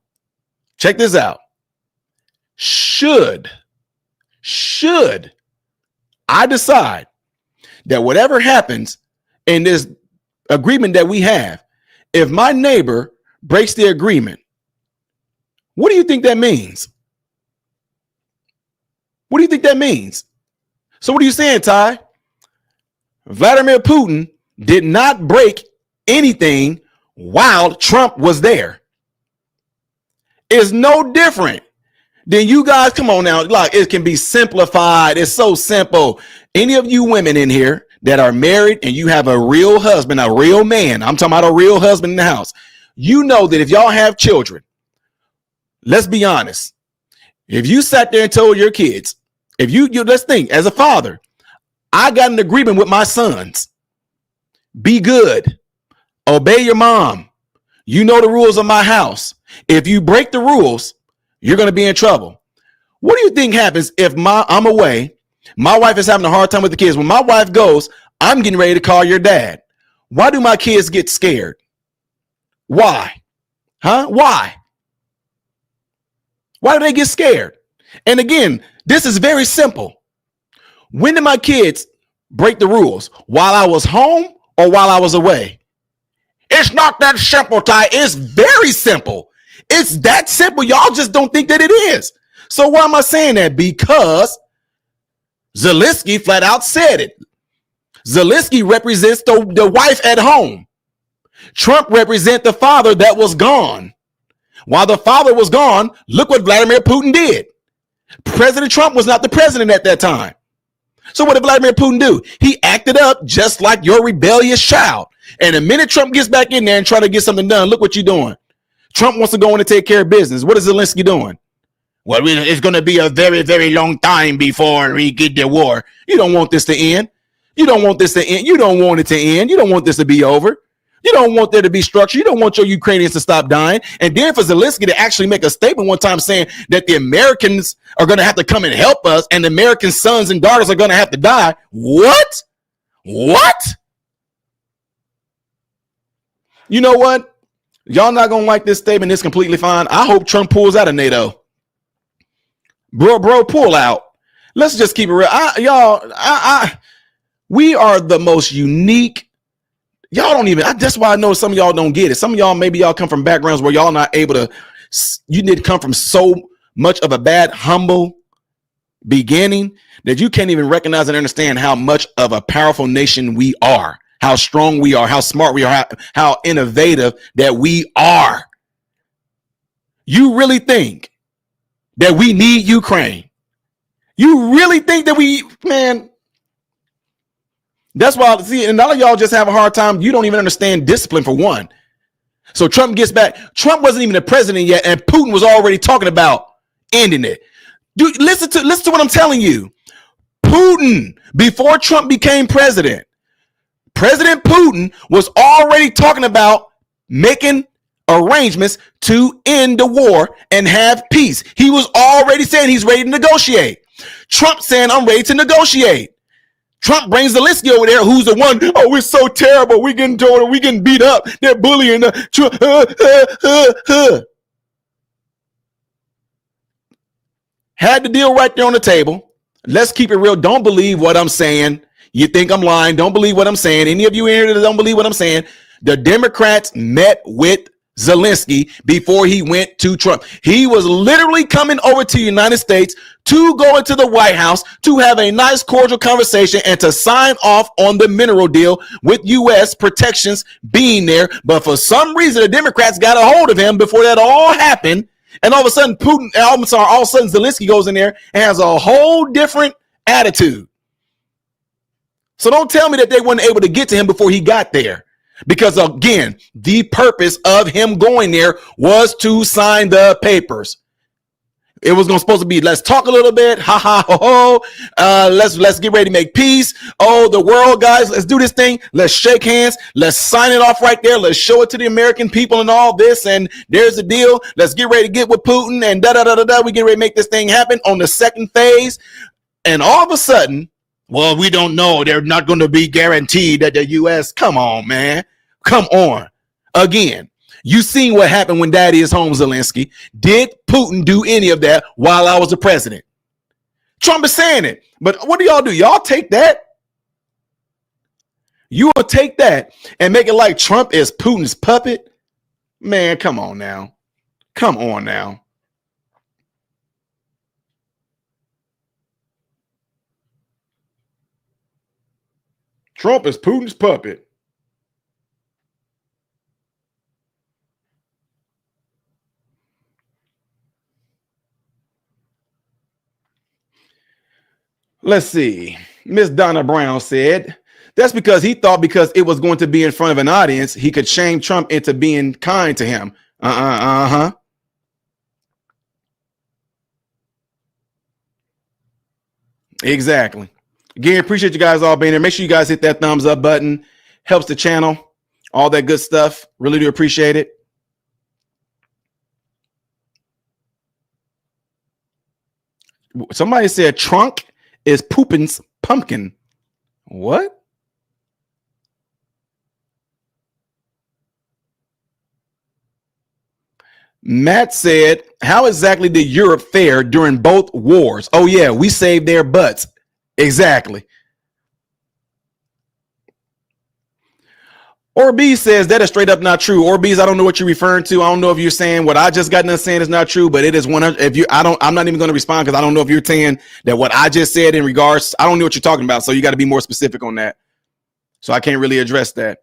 check this out. Should I decide that whatever happens in this agreement that we have, if my neighbor breaks the agreement, what do you think that means? What do you think that means? So what are you saying, Ty? Vladimir Putin did not break anything while Trump was there. It's no different than you guys. Come on now, like it can be simplified. It's so simple. Any of you women in here that are married and you have a real husband, a real man, I'm talking about a real husband in the house, you know that if y'all have children, let's be honest, if you sat there and told your kids, if you let's think, as a father, I got an agreement with my sons, be good, obey your mom, you know the rules of my house. If you break the rules, you're going to be in trouble. What do you think happens if I'm away? My wife is having a hard time with the kids. When my wife goes, I'm getting ready to call your dad. Why do my kids get scared? Why? Huh? Why? Why do they get scared? And again, this is very simple. When did my kids break the rules? While I was home or while I was away? It's not that simple, Ty. It's very simple. It's that simple. Y'all just don't think that it is. So why am I saying that? Because Zelenskyy flat out said it. Zelenskyy represents the wife at home. Trump represents the father that was gone. While the father was gone, look what Vladimir Putin did. President Trump was not the president at that time. So what did Vladimir Putin do? He acted up just like your rebellious child. And the minute Trump gets back in there and try to get something done, look what you're doing. Trump wants to go in and take care of business. What is Zelenskyy doing? Well, it's going to be a very, very long time before we get the war. You don't want this to end. You don't want this to end. You don't want it to end. You don't want this to be over. You don't want there to be structure. You don't want your Ukrainians to stop dying. And then for Zelenskyy to actually make a statement one time saying that the Americans are going to have to come and help us and the American sons and daughters are going to have to die. What? What? You know what? Y'all not going to like this statement. It's completely fine. I hope Trump pulls out of NATO. Bro, pull out. Let's just keep it real. We are the most unique. Y'all don't even, that's why I know some of y'all don't get it. Some of y'all, maybe y'all come from backgrounds where y'all not able to, you need to come from so much of a bad, humble beginning that you can't even recognize and understand how much of a powerful nation we are, how strong we are, how smart we are, how innovative that we are. You really think that we need Ukraine? You really think that man, that's why, see, and all of y'all just have a hard time. You don't even understand discipline for one. So Trump gets back. Trump wasn't even the president yet, and Putin was already talking about ending it. Dude, listen to what I'm telling you. Putin, before Trump became president, President Putin was already talking about making arrangements to end the war and have peace. He was already saying he's ready to negotiate. Trump saying, I'm ready to negotiate. Trump brings Zelenskyy over there, who's the one, oh, we're so terrible. We getting told, we getting beat up. They're bullying. Had the deal right there on the table. Let's keep it real. Don't believe what I'm saying. You think I'm lying. Don't believe what I'm saying. Any of you in here that don't believe what I'm saying. The Democrats met with Zelenskyy before he went to Trump. He was literally coming over to the United States to go into the White House to have a nice cordial conversation and to sign off on the mineral deal with U.S. protections being there. But for some reason, the Democrats got a hold of him before that all happened. And all of a sudden, all of a sudden, Zelenskyy goes in there and has a whole different attitude. So don't tell me that they weren't able to get to him before he got there. Because again, the purpose of him going there was to sign the papers. It was supposed to be, let's talk a little bit. Ha ha ho ho. Let's get ready to make peace. Oh, the world, guys, let's do this thing. Let's shake hands. Let's sign it off right there. Let's show it to the American people and all this. And there's the deal. Let's get ready to get with Putin and da da da da da. We get ready to make this thing happen on the second phase. And all of a sudden, well, we don't know. They're not going to be guaranteed that the U.S. Come on, man. Come on. Again, you seen what happened when Daddy is home, Zelenskyy. Did Putin do any of that while I was the president? Trump is saying it. But what do y'all do? Y'all take that. You will take that and make it like Trump is Putin's puppet? Man, come on now. Come on now. Trump is Putin's puppet. Let's see. Miss Donna Brown said, that's because he thought because it was going to be in front of an audience, he could shame Trump into being kind to him. Exactly. Again, appreciate you guys all being there. Make sure you guys hit that thumbs up button. Helps the channel. All that good stuff. Really do appreciate it. Somebody said trunk is Poopin's pumpkin. What? Matt said, how exactly did Europe fare during both wars? Oh, yeah, we saved their butts. Exactly. Orbeez says that is straight up not true. Orbeez, I don't know what you're referring to. I don't know if you're saying what I just got done saying is not true, but it is 100. If you, I'm not even going to respond because I don't know if you're saying that what I just said in regards. I don't know what you're talking about, so you got to be more specific on that. So I can't really address that.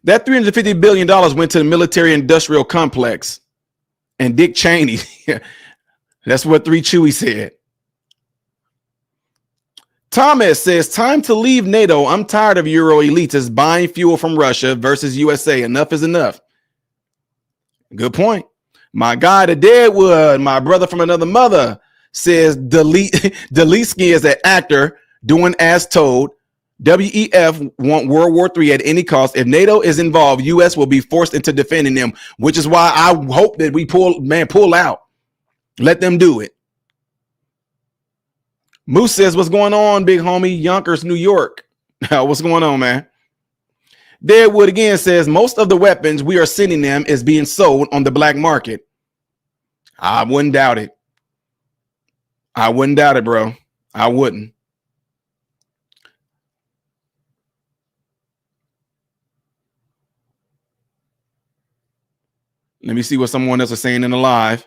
That $350 billion went to the military industrial complex. And Dick Cheney, that's what 3 Chewy said. Thomas says, time to leave NATO. I'm tired of Euro elitists buying fuel from Russia versus USA. Enough is enough. Good point. My guy, the Deadwood, my brother from another mother, says Zelenskyy is an actor doing as told. WEF want World War III at any cost. If NATO is involved, U.S. will be forced into defending them, which is why I hope that we pull out. Let them do it. Moose says, what's going on, big homie? Yonkers, New York. What's going on, man? Deadwood again says, most of the weapons we are sending them is being sold on the black market. I wouldn't doubt it. I wouldn't doubt it, bro. I wouldn't. Let me see what someone else is saying in the live.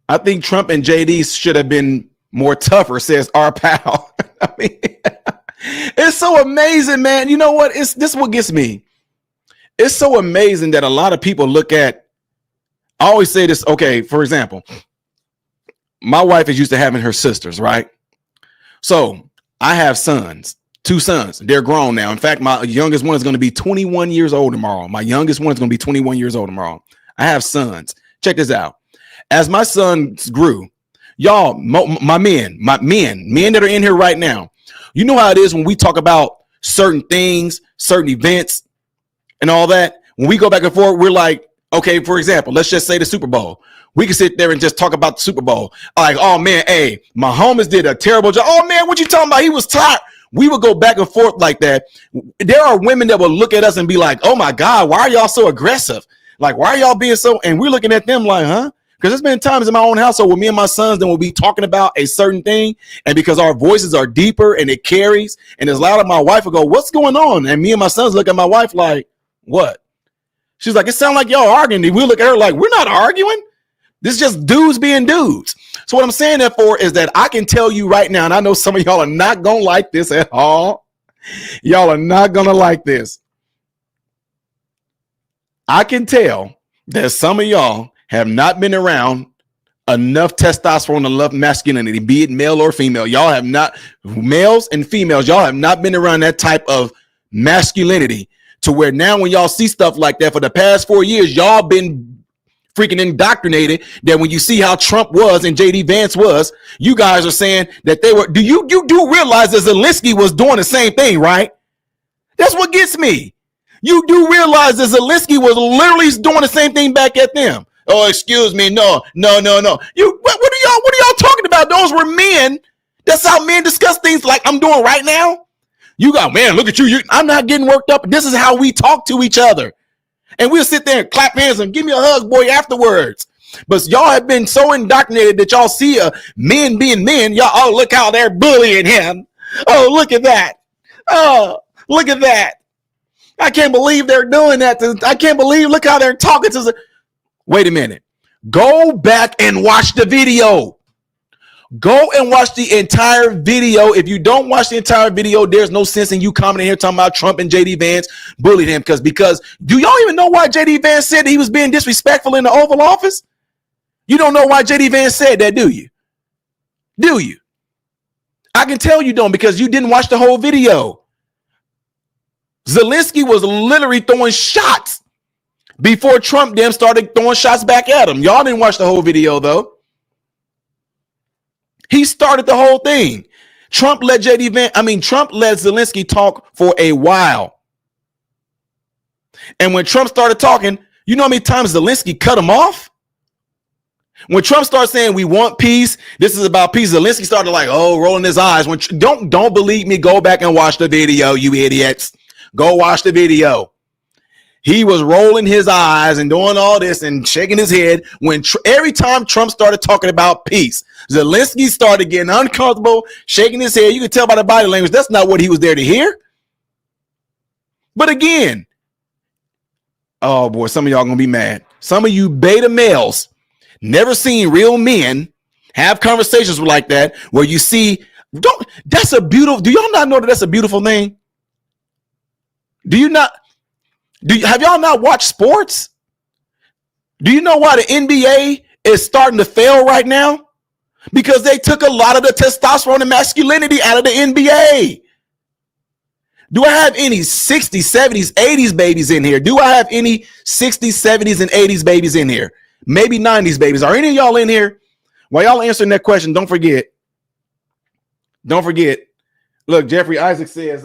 I think Trump and JD should have been more tougher, says our pal. I mean, it's so amazing, man. You know what? This is what gets me. It's so amazing that a lot of people look at, I always say this, okay, for example, my wife is used to having her sisters, right? So I have sons. 2 sons. They're grown now. In fact, my youngest one is going to be 21 years old tomorrow. My youngest one is going to be 21 years old tomorrow. I have sons. Check this out. As my sons grew, y'all, my men that are in here right now, you know how it is when we talk about certain things, certain events and all that. When we go back and forth, we're like, okay, for example, let's just say the Super Bowl. We can sit there and just talk about the Super Bowl. Like, oh man, hey, Mahomes did a terrible job. Oh man, what you talking about? He was tired. We would go back and forth like that. There are women that will look at us and be like, oh my God, why are y'all so aggressive? Like, why are y'all being so? And we're looking at them like, huh? Because there's been times in my own household where me and my sons then will be talking about a certain thing, and because our voices are deeper and it carries and it's louder, my wife will go, "What's going on?" And me and my sons look at my wife like, "What?" She's like, "It sounds like y'all arguing." And we look at her like, "We're not arguing. This is just dudes being dudes." So what I'm saying that for is that I can tell you right now, and I know some of y'all are not gonna like this at all. Y'all are not gonna like this. I can tell that some of y'all have not been around enough testosterone, enough masculinity, be it male or female. Y'all have not, males and females, y'all have not been around that type of masculinity to where now when y'all see stuff like that for the past 4 years, y'all been freaking indoctrinated that when you see how Trump was and JD Vance was, you guys are saying that they were, you do realize that Zelenskyy was doing the same thing, right? That's what gets me. You do realize that Zelenskyy was literally doing the same thing back at them. Oh, excuse me. No. What are y'all talking about? Those were men. That's how men discuss things like I'm doing right now. You got, man, look at you. I'm not getting worked up. This is how we talk to each other. And we'll sit there and clap hands and give me a hug, boy, afterwards. But y'all have been so indoctrinated that y'all see men being men. Y'all, oh, look how they're bullying him. Oh, look at that. Oh, look at that. I can't believe they're doing that. I can't believe, look how they're talking to. Wait a minute. Go back and watch the video. Go and watch the entire video. If you don't watch the entire video, there's no sense in you commenting here talking about Trump and JD Vance bullied him. Because do y'all even know why JD Vance said that he was being disrespectful in the Oval Office? You don't know why JD Vance said that, do you? Do you? I can tell you don't, because you didn't watch the whole video. Zelenskyy was literally throwing shots before Trump then started throwing shots back at him. Y'all didn't watch the whole video, though. He started the whole thing. Trump let Zelenskyy talk for a while. And when Trump started talking, you know how many times Zelenskyy cut him off? When Trump started saying we want peace, this is about peace, Zelenskyy started like, oh, rolling his eyes. Don't believe me, go back and watch the video, you idiots. Go watch the video. He was rolling his eyes and doing all this and shaking his head when every time Trump started talking about peace. Zelenskyy started getting uncomfortable, shaking his head. You could tell by the body language that's not what he was there to hear. But again, oh boy, some of y'all gonna be mad. Some of you beta males never seen real men have conversations like that where you see, do y'all not know that that's a beautiful thing? Have y'all not watched sports? Do you know why the NBA is starting to fail right now? Because they took a lot of the testosterone and masculinity out of the NBA. Do I have any 60s, 70s, 80s babies in here? Do I have any 60s, 70s, and 80s babies in here? Maybe 90s babies. Are any of y'all in here? While y'all answering that question, don't forget. Look, Jeffrey Isaac says,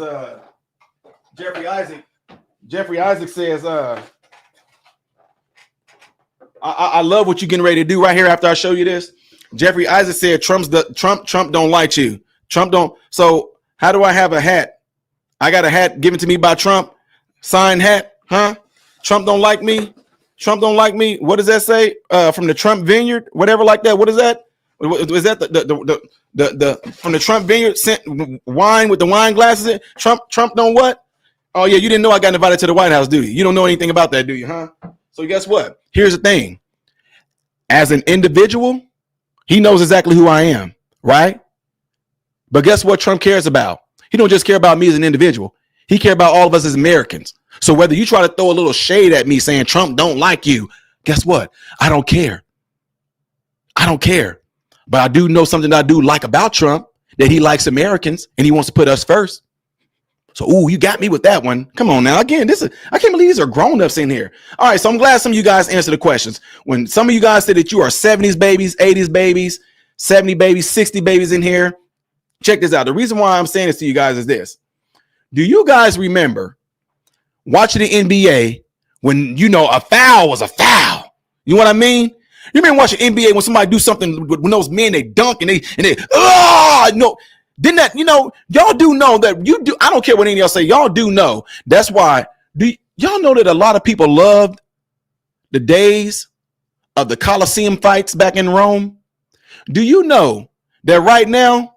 I love what you're getting ready to do right here after I show you this. Jeffrey Isaac said Trump don't like you. Trump don't. So how do I have a hat? I got a hat given to me by Trump. Signed hat, huh? Trump don't like me. Trump don't like me. What does that say? From the Trump Vineyard, whatever like that. What is that? Was that the from the Trump Vineyard sent wine with the wine glasses in? Trump don't what? Oh, yeah, you didn't know I got invited to the White House, do you? You don't know anything about that, do you, huh? So guess what? Here's the thing. As an individual, he knows exactly who I am, right? But guess what Trump cares about? He don't just care about me as an individual. He cares about all of us as Americans. So whether you try to throw a little shade at me saying Trump don't like you, guess what? I don't care. But I do know something that I do like about Trump, that he likes Americans and he wants to put us first. So, ooh, you got me with that one. Come on now. Again, I can't believe these are grown-ups in here. All right, so I'm glad some of you guys answered the questions. When some of you guys said that you are 70s babies, 80s babies, 70 babies, 60 babies in here, check this out. The reason why I'm saying this to you guys is this. Do you guys remember watching the NBA when, a foul was a foul? You know what I mean? You remember watching NBA when somebody do something when those men, they dunk and they didn't that, y'all do know that you do. I don't care what any of y'all say. Y'all do know. That's why. Do y'all know that a lot of people loved the days of the Colosseum fights back in Rome? Do you know that right now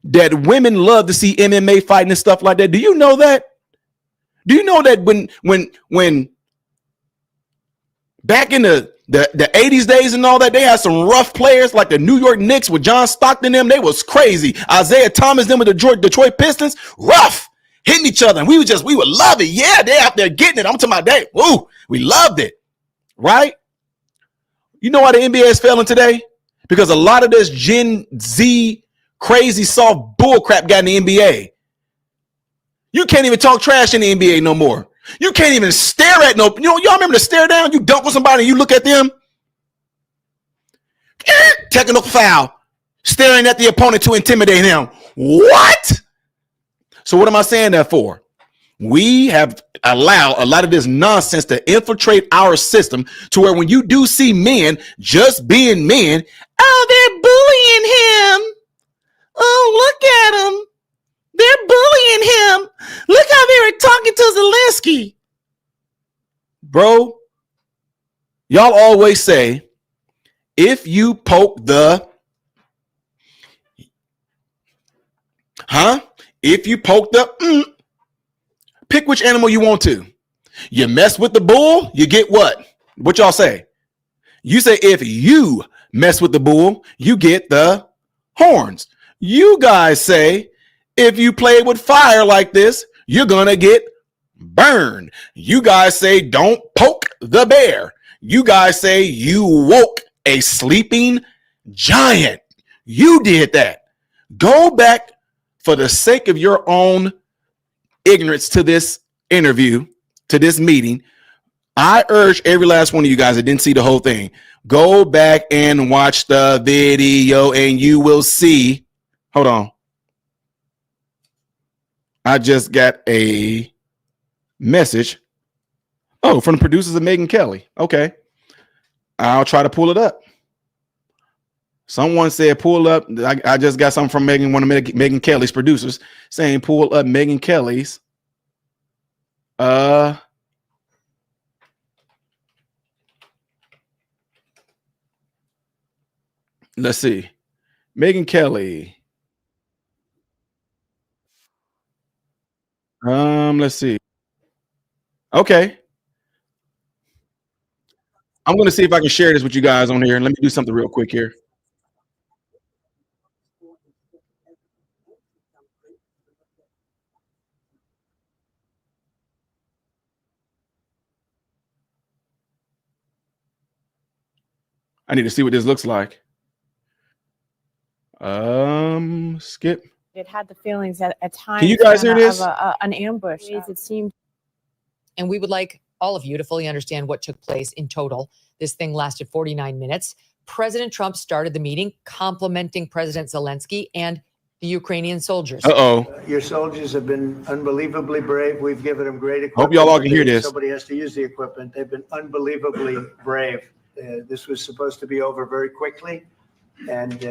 that women love to see MMA fighting and stuff like that? Do you know that? Do you know that when back in the 80s days and all that, they had some rough players like the New York Knicks with John Stockton them. They was crazy. Isaiah Thomas them with the Detroit Pistons, rough, hitting each other. And we would love it. Yeah, they're out there getting it. I'm talking about that. Woo, we loved it. Right? You know why the NBA is failing today? Because a lot of this Gen Z crazy soft bullcrap got in the NBA. You can't even talk trash in the NBA no more. You can't even stare at y'all remember the stare down? You dunk on somebody and you look at them. Technical foul. Staring at the opponent to intimidate him. What? So what am I saying that for? We have allowed a lot of this nonsense to infiltrate our system to where when you do see men just being men, oh, they're bullying him. Oh, look at him. They're bullying him. Look how they were talking to Zelenskyy. Bro, y'all always say, if you poke the, pick which animal you want to. You mess with the bull, you get what? What y'all say? You say if you mess with the bull, you get the horns. You guys say, if you play with fire like this, you're going to get burned. You guys say, don't poke the bear. You guys say you woke a sleeping giant. You did that. Go back for the sake of your own ignorance to this interview, to this meeting. I urge every last one of you guys that didn't see the whole thing, go back and watch the video and you will see. Hold on. I just got a message. Oh, from the producers of Megyn Kelly. Okay. I'll try to pull it up. Someone said pull up. I just got something from one of Megyn Kelly's producers saying pull up Megyn Kelly's. Let's see. Megyn Kelly. Let's see. Okay. I'm going to see if I can share this with you guys on here. Let me do something real quick here. I need to see what this looks like. Skip. It had the feelings that at times. Can you guys hear this? Of an ambush. It seemed. And we would like all of you to fully understand what took place in total. This thing lasted 49 minutes. President Trump started the meeting complimenting President Zelenskyy and the Ukrainian soldiers. Your soldiers have been unbelievably brave. We've given them great equipment. Hope y'all all can hear this. Somebody has to use the equipment. They've been unbelievably brave. This was supposed to be over very quickly. And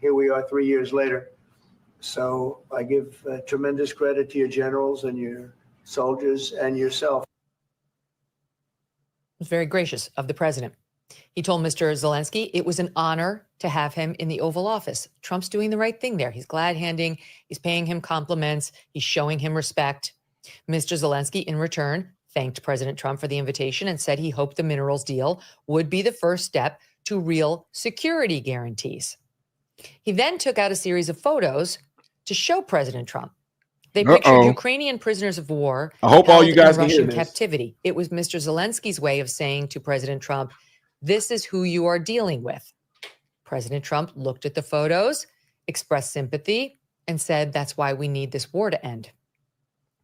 here we are 3 years later. So I give tremendous credit to your generals and your soldiers and yourself. It was very gracious of the president. He told Mr. Zelenskyy it was an honor to have him in the Oval Office. Trump's doing the right thing there. He's glad-handing. He's paying him compliments. He's showing him respect. Mr. Zelenskyy, in return, thanked President Trump for the invitation and said he hoped the minerals deal would be the first step to real security guarantees. He then took out a series of photos to show President Trump. They pictured Ukrainian prisoners of war. I hope all you guys in can hear Russian this. captivity. It was Mr. Zelensky's way of saying to President Trump, this is who you are dealing with. President Trump looked at the photos, expressed sympathy, and said that's why we need this war to end.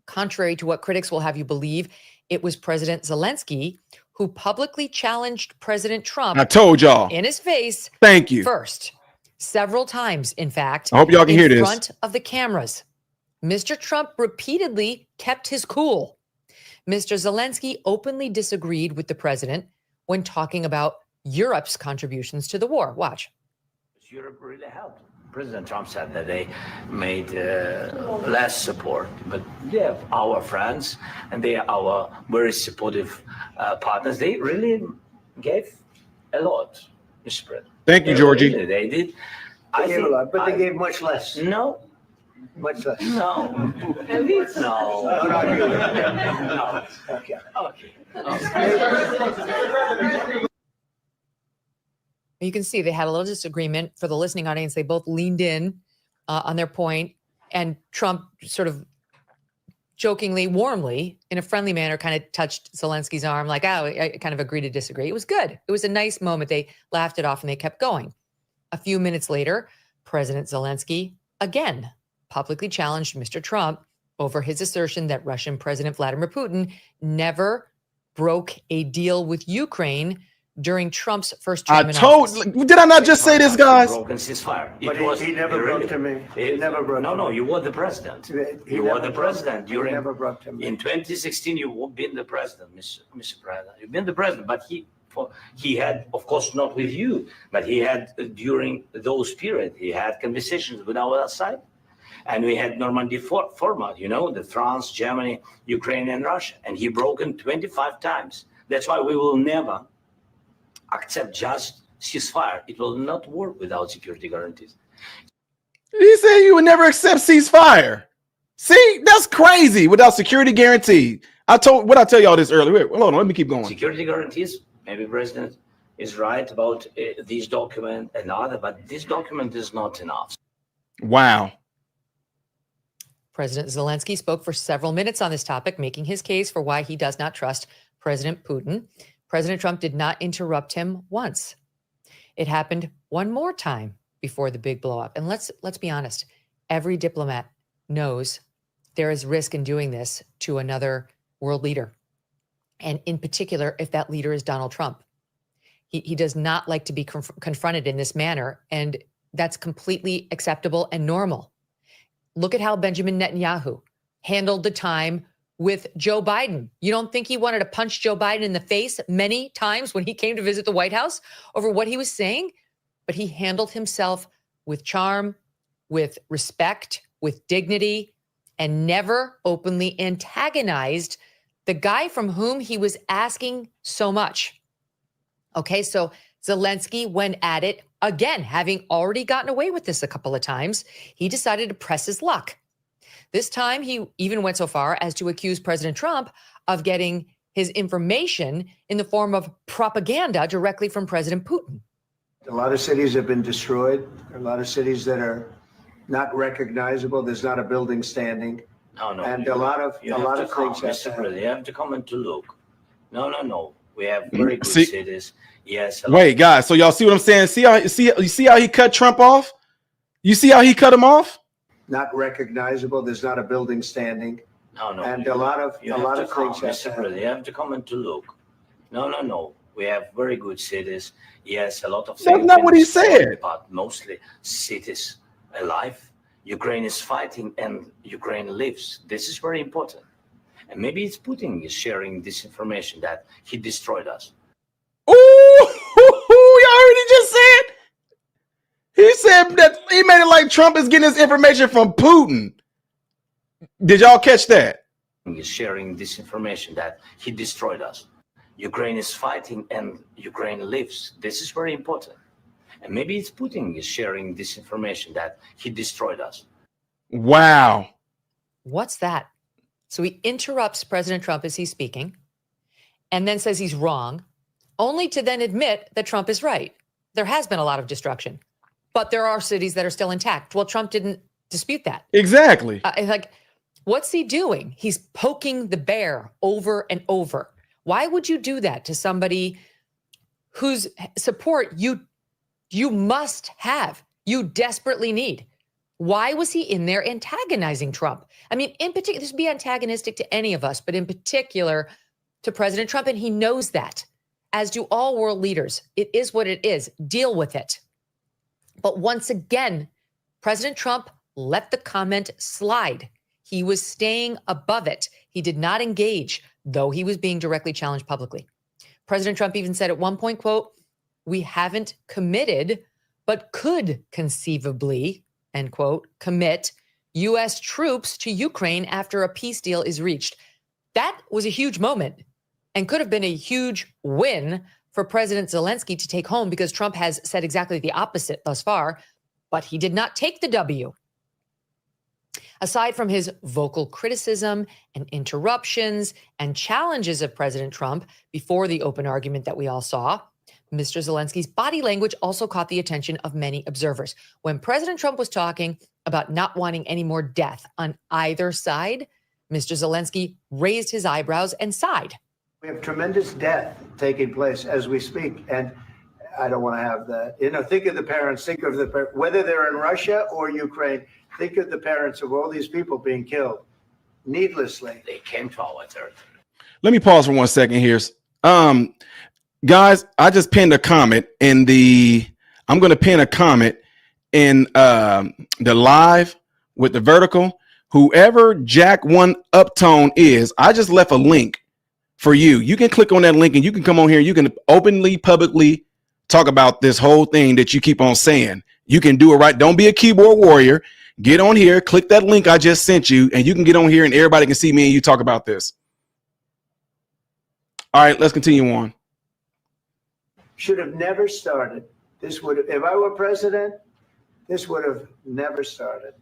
Contrary to what critics will have you believe, it was President Zelenskyy who publicly challenged President Trump. I told y'all. In his face. Thank you. First, several times, in fact. I hope y'all can hear this. In front of the cameras. Mr. Trump repeatedly kept his cool. Mr. Zelenskyy openly disagreed with the president when talking about Europe's contributions to the war. Watch. Europe really helped. President Trump said that they made less support, but they're our friends and they are our very supportive partners. They really gave a lot, Mr. President. Thank you, Georgie. Really, they did. They gave a lot, but they gave much less. No, Much less. no, no. No. Okay. Okay. You can see they had a little disagreement. For the listening audience, they both leaned in on their point, and Trump sort of jokingly, warmly, in a friendly manner, kind of touched Zelensky's arm, like, oh, I kind of agree to disagree. It was good. It was a nice moment. They laughed it off and they kept going. A few minutes later, President Zelensky again publicly challenged Mr. Trump over his assertion that Russian President Vladimir Putin never broke a deal with Ukraine during Trump's first term in office. Did I not just say this, guys? Broken ceasefire. But he never broke to me. He never broke to me. No, you were the president. He You never were the broke- president He during. never broke to me. In 2016, you've been the president, Mr. President. You've been the president, but he had, of course, not with you, but he had during those periods, he had conversations with our side. And we had Normandy format, the France, Germany, Ukraine, and Russia. And he broken 25 times. That's why we will never accept just ceasefire. It will not work without security guarantees. He said you would never accept ceasefire. See, that's crazy without security guarantee. I tell y'all this earlier. Wait, hold on, let me keep going. Security guarantees, maybe President is right about this document and other, but this document is not enough. Wow. President Zelensky spoke for several minutes on this topic, making his case for why he does not trust President Putin. President Trump did not interrupt him once. It happened one more time before the big blow up. And let's be honest, every diplomat knows there is risk in doing this to another world leader. And in particular, if that leader is Donald Trump. He does not like to be confronted in this manner, and that's completely acceptable and normal. Look at how Benjamin Netanyahu handled the time with Joe Biden. You don't think he wanted to punch Joe Biden in the face many times when he came to visit the White House over what he was saying? But he handled himself with charm, with respect, with dignity, and never openly antagonized the guy from whom he was asking so much. Okay, so Zelensky went at it again, having already gotten away with this a couple of times. He decided to press his luck. This time, he even went so far as to accuse President Trump of getting his information in the form of propaganda directly from President Putin. A lot of cities have been destroyed. There are a lot of cities that are not recognizable. There's not a building standing. No. And a lot of You things have have to come, to Mr. happen. President. You have to come and to look. No. We have very good See- cities. Yes. Wait, guys. So y'all see what I'm saying? You see how he cut Trump off? You see how he cut him off? Not recognizable. There's not a building standing. No. And a lot of You have to come, things have Mr. to happen. President. You have to come and to look. No. We have very good cities. Yes, a lot of things. That's not what he said. But mostly cities alive. Ukraine is fighting and Ukraine lives. This is very important. And maybe it's Putin is sharing this information that he destroyed us. Ooh, you already just said. He said that he made it like Trump is getting his information from Putin. Did y'all catch that? He is sharing this information that he destroyed us. Ukraine is fighting and Ukraine lives. This is very important. And maybe it's Putin is sharing this information that he destroyed us. Wow. What's that? So he interrupts President Trump as he's speaking and then says he's wrong, only to then admit that Trump is right. There has been a lot of destruction, but there are cities that are still intact. Well, Trump didn't dispute that. Exactly. What's he doing? He's poking the bear over and over. Why would you do that to somebody whose support you must have, you desperately need? Why was he in there antagonizing Trump? I mean, in particular, this would be antagonistic to any of us, but in particular to President Trump, and he knows that, as do all world leaders. It is what it is. Deal with it. But once again, President Trump let the comment slide. He was staying above it. He did not engage, though he was being directly challenged publicly. President Trump even said at one point, quote, "We haven't committed, but could conceivably," end quote, "commit U.S. troops to Ukraine after a peace deal is reached." That was a huge moment and could have been a huge win for President Zelenskyy to take home because Trump has said exactly the opposite thus far, but he did not take the W. Aside from his vocal criticism and interruptions and challenges of President Trump before the open argument that we all saw, Mr. Zelensky's body language also caught the attention of many observers. When President Trump was talking about not wanting any more death on either side, Mr. Zelenskyy raised his eyebrows and sighed. We have tremendous death taking place as we speak, and I don't want to have that. Think of the parents, think of the whether they're in Russia or Ukraine, think of the parents of all these people being killed needlessly. They came to our territory. Let me pause for 1 second here. Guys, I just pinned a comment I'm going to pin a comment in the live with the vertical. Whoever Jack One Uptone is, I just left a link for you. You can click on that link and you can come on here. You can openly, publicly talk about this whole thing that you keep on saying. You can do it right. Don't be a keyboard warrior. Get on here, click that link I just sent you, and you can get on here and everybody can see me and you talk about this. All right, let's continue on. Should have never started. This would have, if I were president, this would have never started.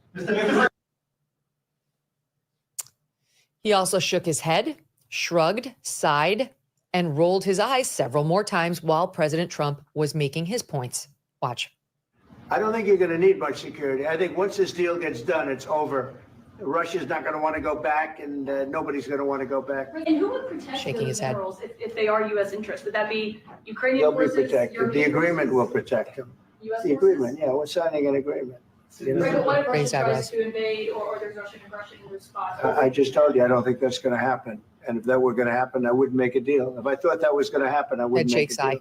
He also shook his head, shrugged, sighed, and rolled his eyes several more times while President Trump was making his points. Watch. I don't think you're going to need much security. I think once this deal gets done, it's over. Russia's not going to want to go back, and nobody's going to want to go back. And who would protect Shaking his those head. minerals if they are U.S. interests? Would that be Ukrainian They'll be forces? protected. The European agreement forces, will protect them. US The agreement, yeah, we're signing an agreement. You Right, know? but what if Russia Raised eyebrows. tries to invade or there's Russian aggression in response? I just told you, I don't think that's going to happen. And if that were going to happen, I wouldn't make a deal. If I thought that was going to happen, I wouldn't Head make shakes a deal. eye.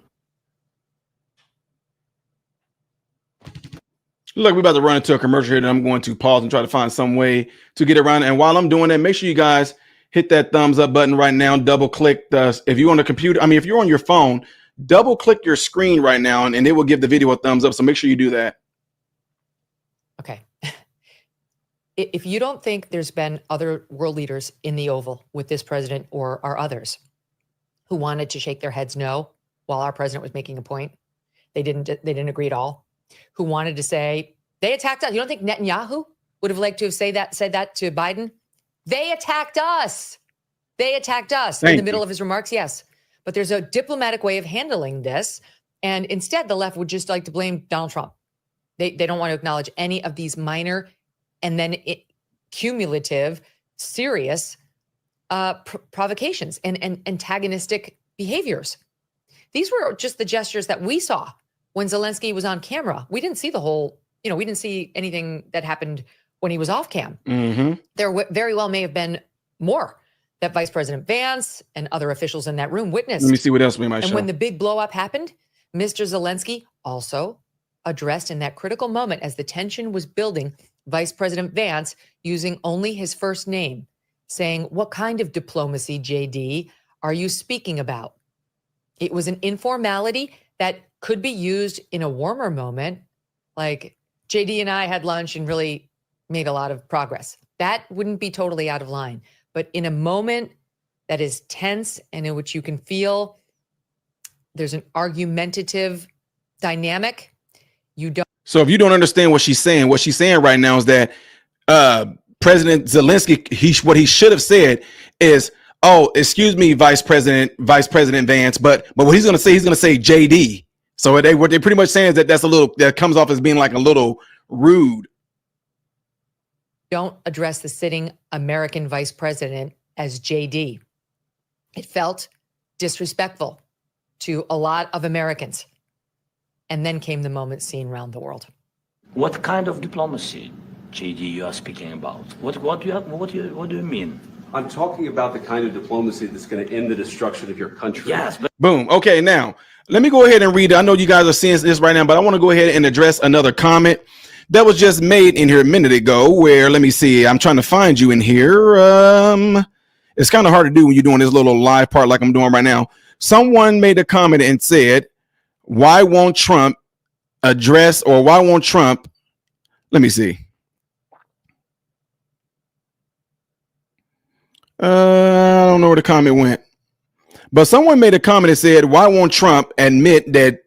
Look, we're about to run into a commercial here, and I'm going to pause and try to find some way to get around. And while I'm doing that, make sure you guys hit that thumbs up button right now. Double click if you're on the computer, if you're on your phone, double click your screen right now, and it will give the video a thumbs up. So make sure you do that. Okay. If you don't think there's been other world leaders in the Oval with this president or are others who wanted to shake their heads no while our president was making a point, they didn't agree at all, who wanted to say they attacked us. You don't think Netanyahu would have liked to have said that to Biden? They attacked us. They attacked us in the middle of his remarks. Yes. But there's a diplomatic way of handling this. And instead, the left would just like to blame Donald Trump. They don't want to acknowledge any of these minor and then cumulative, serious provocations and antagonistic behaviors. These were just the gestures that we saw when Zelenskyy was on camera. We didn't see the whole, we didn't see anything that happened when he was off cam. Mm-hmm. There very well may have been more that Vice President Vance and other officials in that room witnessed. Let me see what else we might And show. when the big blow up happened, Mr. Zelenskyy also addressed in that critical moment as the tension was building, Vice President Vance using only his first name, saying, "What kind of diplomacy, JD, are you speaking about?" It was an informality that could be used in a warmer moment, like JD and I had lunch and really made a lot of progress. That wouldn't be totally out of line. But in a moment that is tense and in which you can feel there's an argumentative dynamic, you don't. So if you don't understand what she's saying right now is that President Zelenskyy, what he should have said is, "Oh, excuse me, Vice President Vance," but what he's going to say JD. So what they're pretty much saying is that comes off as being like a little rude. Don't address the sitting American vice president as JD. It felt disrespectful to a lot of Americans. And then came the moment seen around the world. What kind of diplomacy, JD, you are speaking about? What do you mean? I'm talking about the kind of diplomacy that's going to end the destruction of your country. Yes, but Boom. Okay, now let me go ahead and read it. I know you guys are seeing this right now, but I want to go ahead and address another comment that was just made in here a minute ago where, let me see, I'm trying to find you in here. It's kind of hard to do when you're doing this little live part like I'm doing right now. Someone made a comment and said, why won't Trump, let me see. I don't know where the comment went, But someone made a comment that said, why won't Trump admit that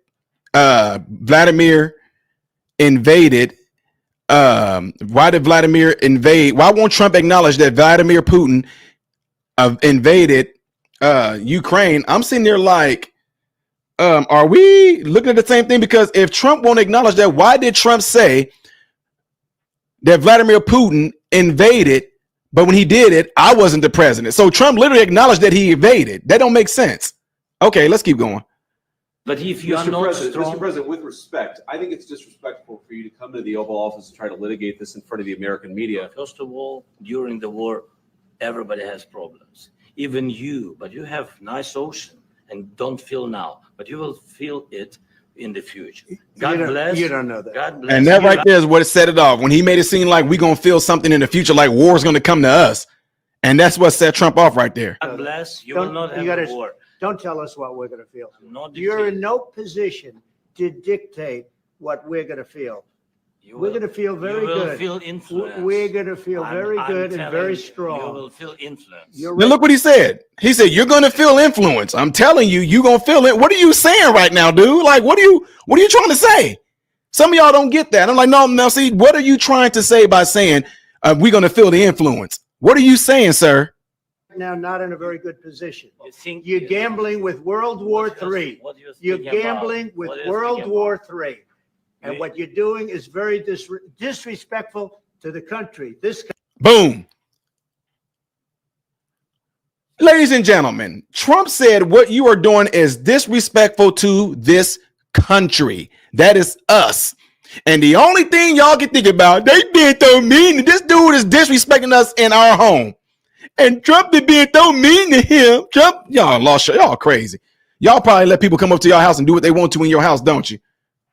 Vladimir invaded? Why did Vladimir invade? Why won't Trump acknowledge that Vladimir Putin invaded Ukraine? I'm sitting there like, are we looking at the same thing? Because if Trump won't acknowledge that, why did Trump say that Vladimir Putin invaded, but when he did it, I wasn't the president? So Trump literally acknowledged that he invaded. That don't make sense. Okay, let's keep going. But if you are not strong, Mr. President, with respect, I think it's disrespectful for you to come to the Oval Office and try to litigate this in front of the American media. first of all, during the war, everybody has problems. Even you, but you have nice ocean and don't feel now, but you will feel it in the future. God bless. You don't know that. God bless. And that right there is what set it off. When he made it seem like we're going to feel something in the future, like war is going to come to us. And that's what set Trump off right there. God bless. You Don't- will not you have gotta- a war. Don't tell us what we're going to feel. Not You're dictate. in no position to dictate what we're going to feel. You We're will- going to feel very you will good. feel influence. We're going to feel very I'm good and telling very you, strong. You will feel influence. You're Now look what he said. He said, you're going to feel influence. I'm telling you, you're going to feel it. What are you saying right now, dude? Like, what are you trying to say? Some of y'all don't get that. I'm like, no, see, what are you trying to say by saying we're going to feel the influence? What are you saying, sir? now not in a very good position. You think You're gambling with World War III. What you're You're thinking about? gambling with What you're World thinking War about? III. And You- what you're doing is very disrespectful to the country. This Boom. Ladies and gentlemen, Trump said what you are doing is disrespectful to this country. That is us. And the only thing y'all can think about, they being so mean. This dude is disrespecting us in our home. And Trump is being so mean to him. Trump, y'all crazy. Y'all probably let people come up to your house and do what they want to in your house, don't you?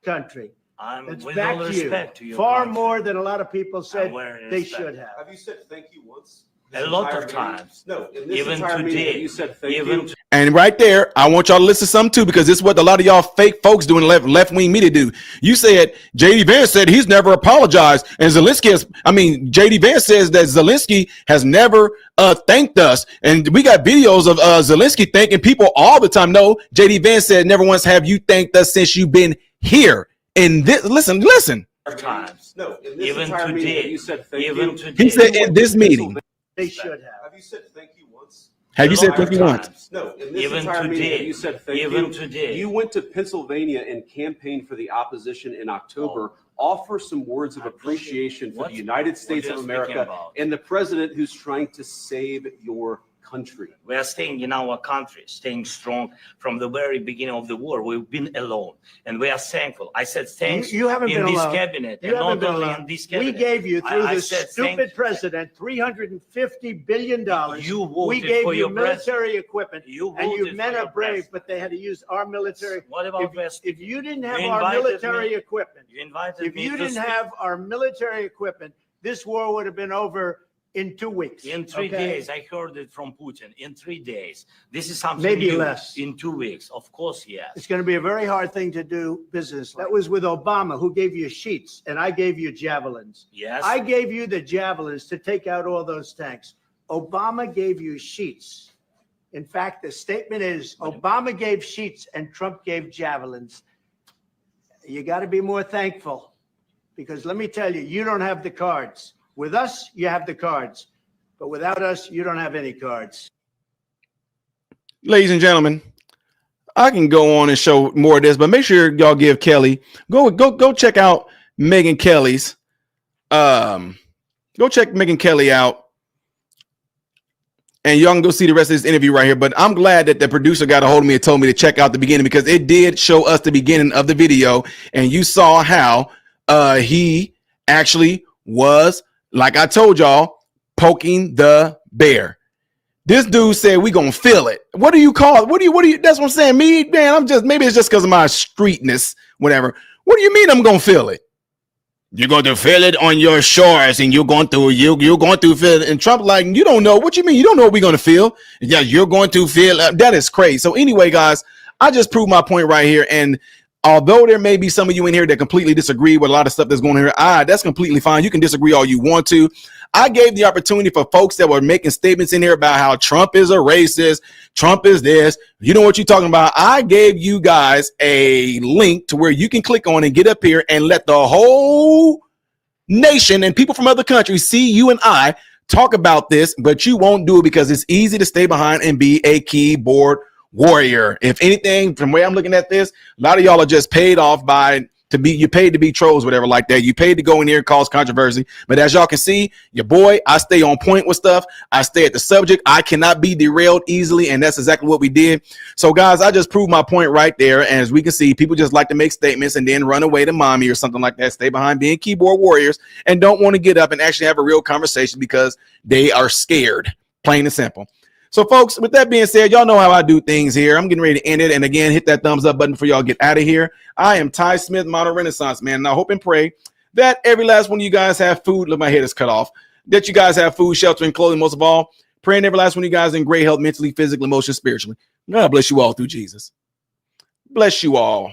country. I'm It's with back all to you. respect to your Far country. more than a lot of people said wearing they respect. should have. Have you said thank you once? A This lot entire of meeting? times. No, in this Even entire meeting, today. have you said thank Even you? And right there, I want y'all to listen to something too, because this is what a lot of y'all fake folks doing left-wing media do. You said J.D. Vance said he's never apologized, and J.D. Vance says that Zelenskyy has never thanked us, and we got videos of Zelenskyy thanking people all the time. No, J.D. Vance said never once have you thanked us since you've been here. And this, listen. times. No, in this Even entire meeting, have today. you said thank Even you? today. He said in this meeting. They should have. Have you said thank you once? Have you A said lot thank of you once? times. No, in this Even entire meeting, today. have you said thank Even you? today. You went to Pennsylvania and campaigned for the opposition in October. Offer some words of appreciation for What- the United what States you're of speaking America about? and the president who's trying to save your country. We are staying in our country, staying strong from the very beginning of the war. We've been alone, and we are thankful. I said thanks You haven't in been this alone. cabinet, You and haven't not been only alone. in this We cabinet. gave you, through I this said stupid thank- president, $350 billion. You We voted gave for you your military equipment. You And you voted men for are your brave, president. but they had to use our military. What about West? If you didn't have You our invited military me. equipment, You invited if me you to didn't speak. have our military equipment, this war would have been over in 2 weeks. In 3 okay? days, I heard it from Putin. In 3 days, this is something Maybe new. less. In 2 weeks, of course, yes. It's going to be a very hard thing to do business. That was with Obama, who gave you sheets, and I gave you javelins. Yes. I gave you the javelins to take out all those tanks. Obama gave you sheets. In fact, the statement is Obama gave sheets and Trump gave javelins. You got to be more thankful, because let me tell you, you don't have the cards. With us, you have the cards, but without us, you don't have any cards. Ladies and gentlemen, I can go on and show more of this, but make sure y'all give Kelly go check out Megyn Kelly's go check Megyn Kelly out, and y'all can go see the rest of this interview right here. But I'm glad that the producer got a hold of me and told me to check out the beginning, because it did show us the beginning of the video, and you saw how he actually was, like I told y'all, poking the bear. This dude said we gonna feel it. What do you call it? What do you that's what I'm saying. Me, man, maybe it's just because of my streetness, whatever. What do you mean I'm gonna feel it? You're going to feel it on your shores, and you're going to feel it. And Trump, like, you don't know. What you mean? You don't know what we're going to feel. Yeah, you're going to feel that is crazy. So anyway, guys, I just proved my point right here. And although there may be some of you in here that completely disagree with a lot of stuff that's going on here, that's completely fine. You can disagree all you want to. I gave the opportunity for folks that were making statements in here about how Trump is a racist, Trump is this. You know what you're talking about? I gave you guys a link to where you can click on and get up here and let the whole nation and people from other countries see you and I talk about this, but you won't do it because it's easy to stay behind and be a keyboard warrior. If anything, from the way I'm looking at this, a lot of y'all are just paid off you paid to be trolls, whatever like that. You paid to go in here and cause controversy. But as y'all can see, your boy, I stay on point with stuff. I stay at the subject. I cannot be derailed easily. And that's exactly what we did. So guys, I just proved my point right there. And as we can see, people just like to make statements and then run away to mommy or something like that. Stay behind being keyboard warriors and don't want to get up and actually have a real conversation because they are scared, plain and simple. So folks, with that being said, y'all know how I do things here. I'm getting ready to end it. And again, hit that thumbs up button before y'all get out of here. I am Ty Smith, Modern Renaissance Man. And I hope and pray that every last one of you guys have food. Look, my head is cut off. That you guys have food, shelter, and clothing. Most of all, praying every last one of you guys in great health, mentally, physically, emotionally, spiritually. God bless you all through Jesus. Bless you all.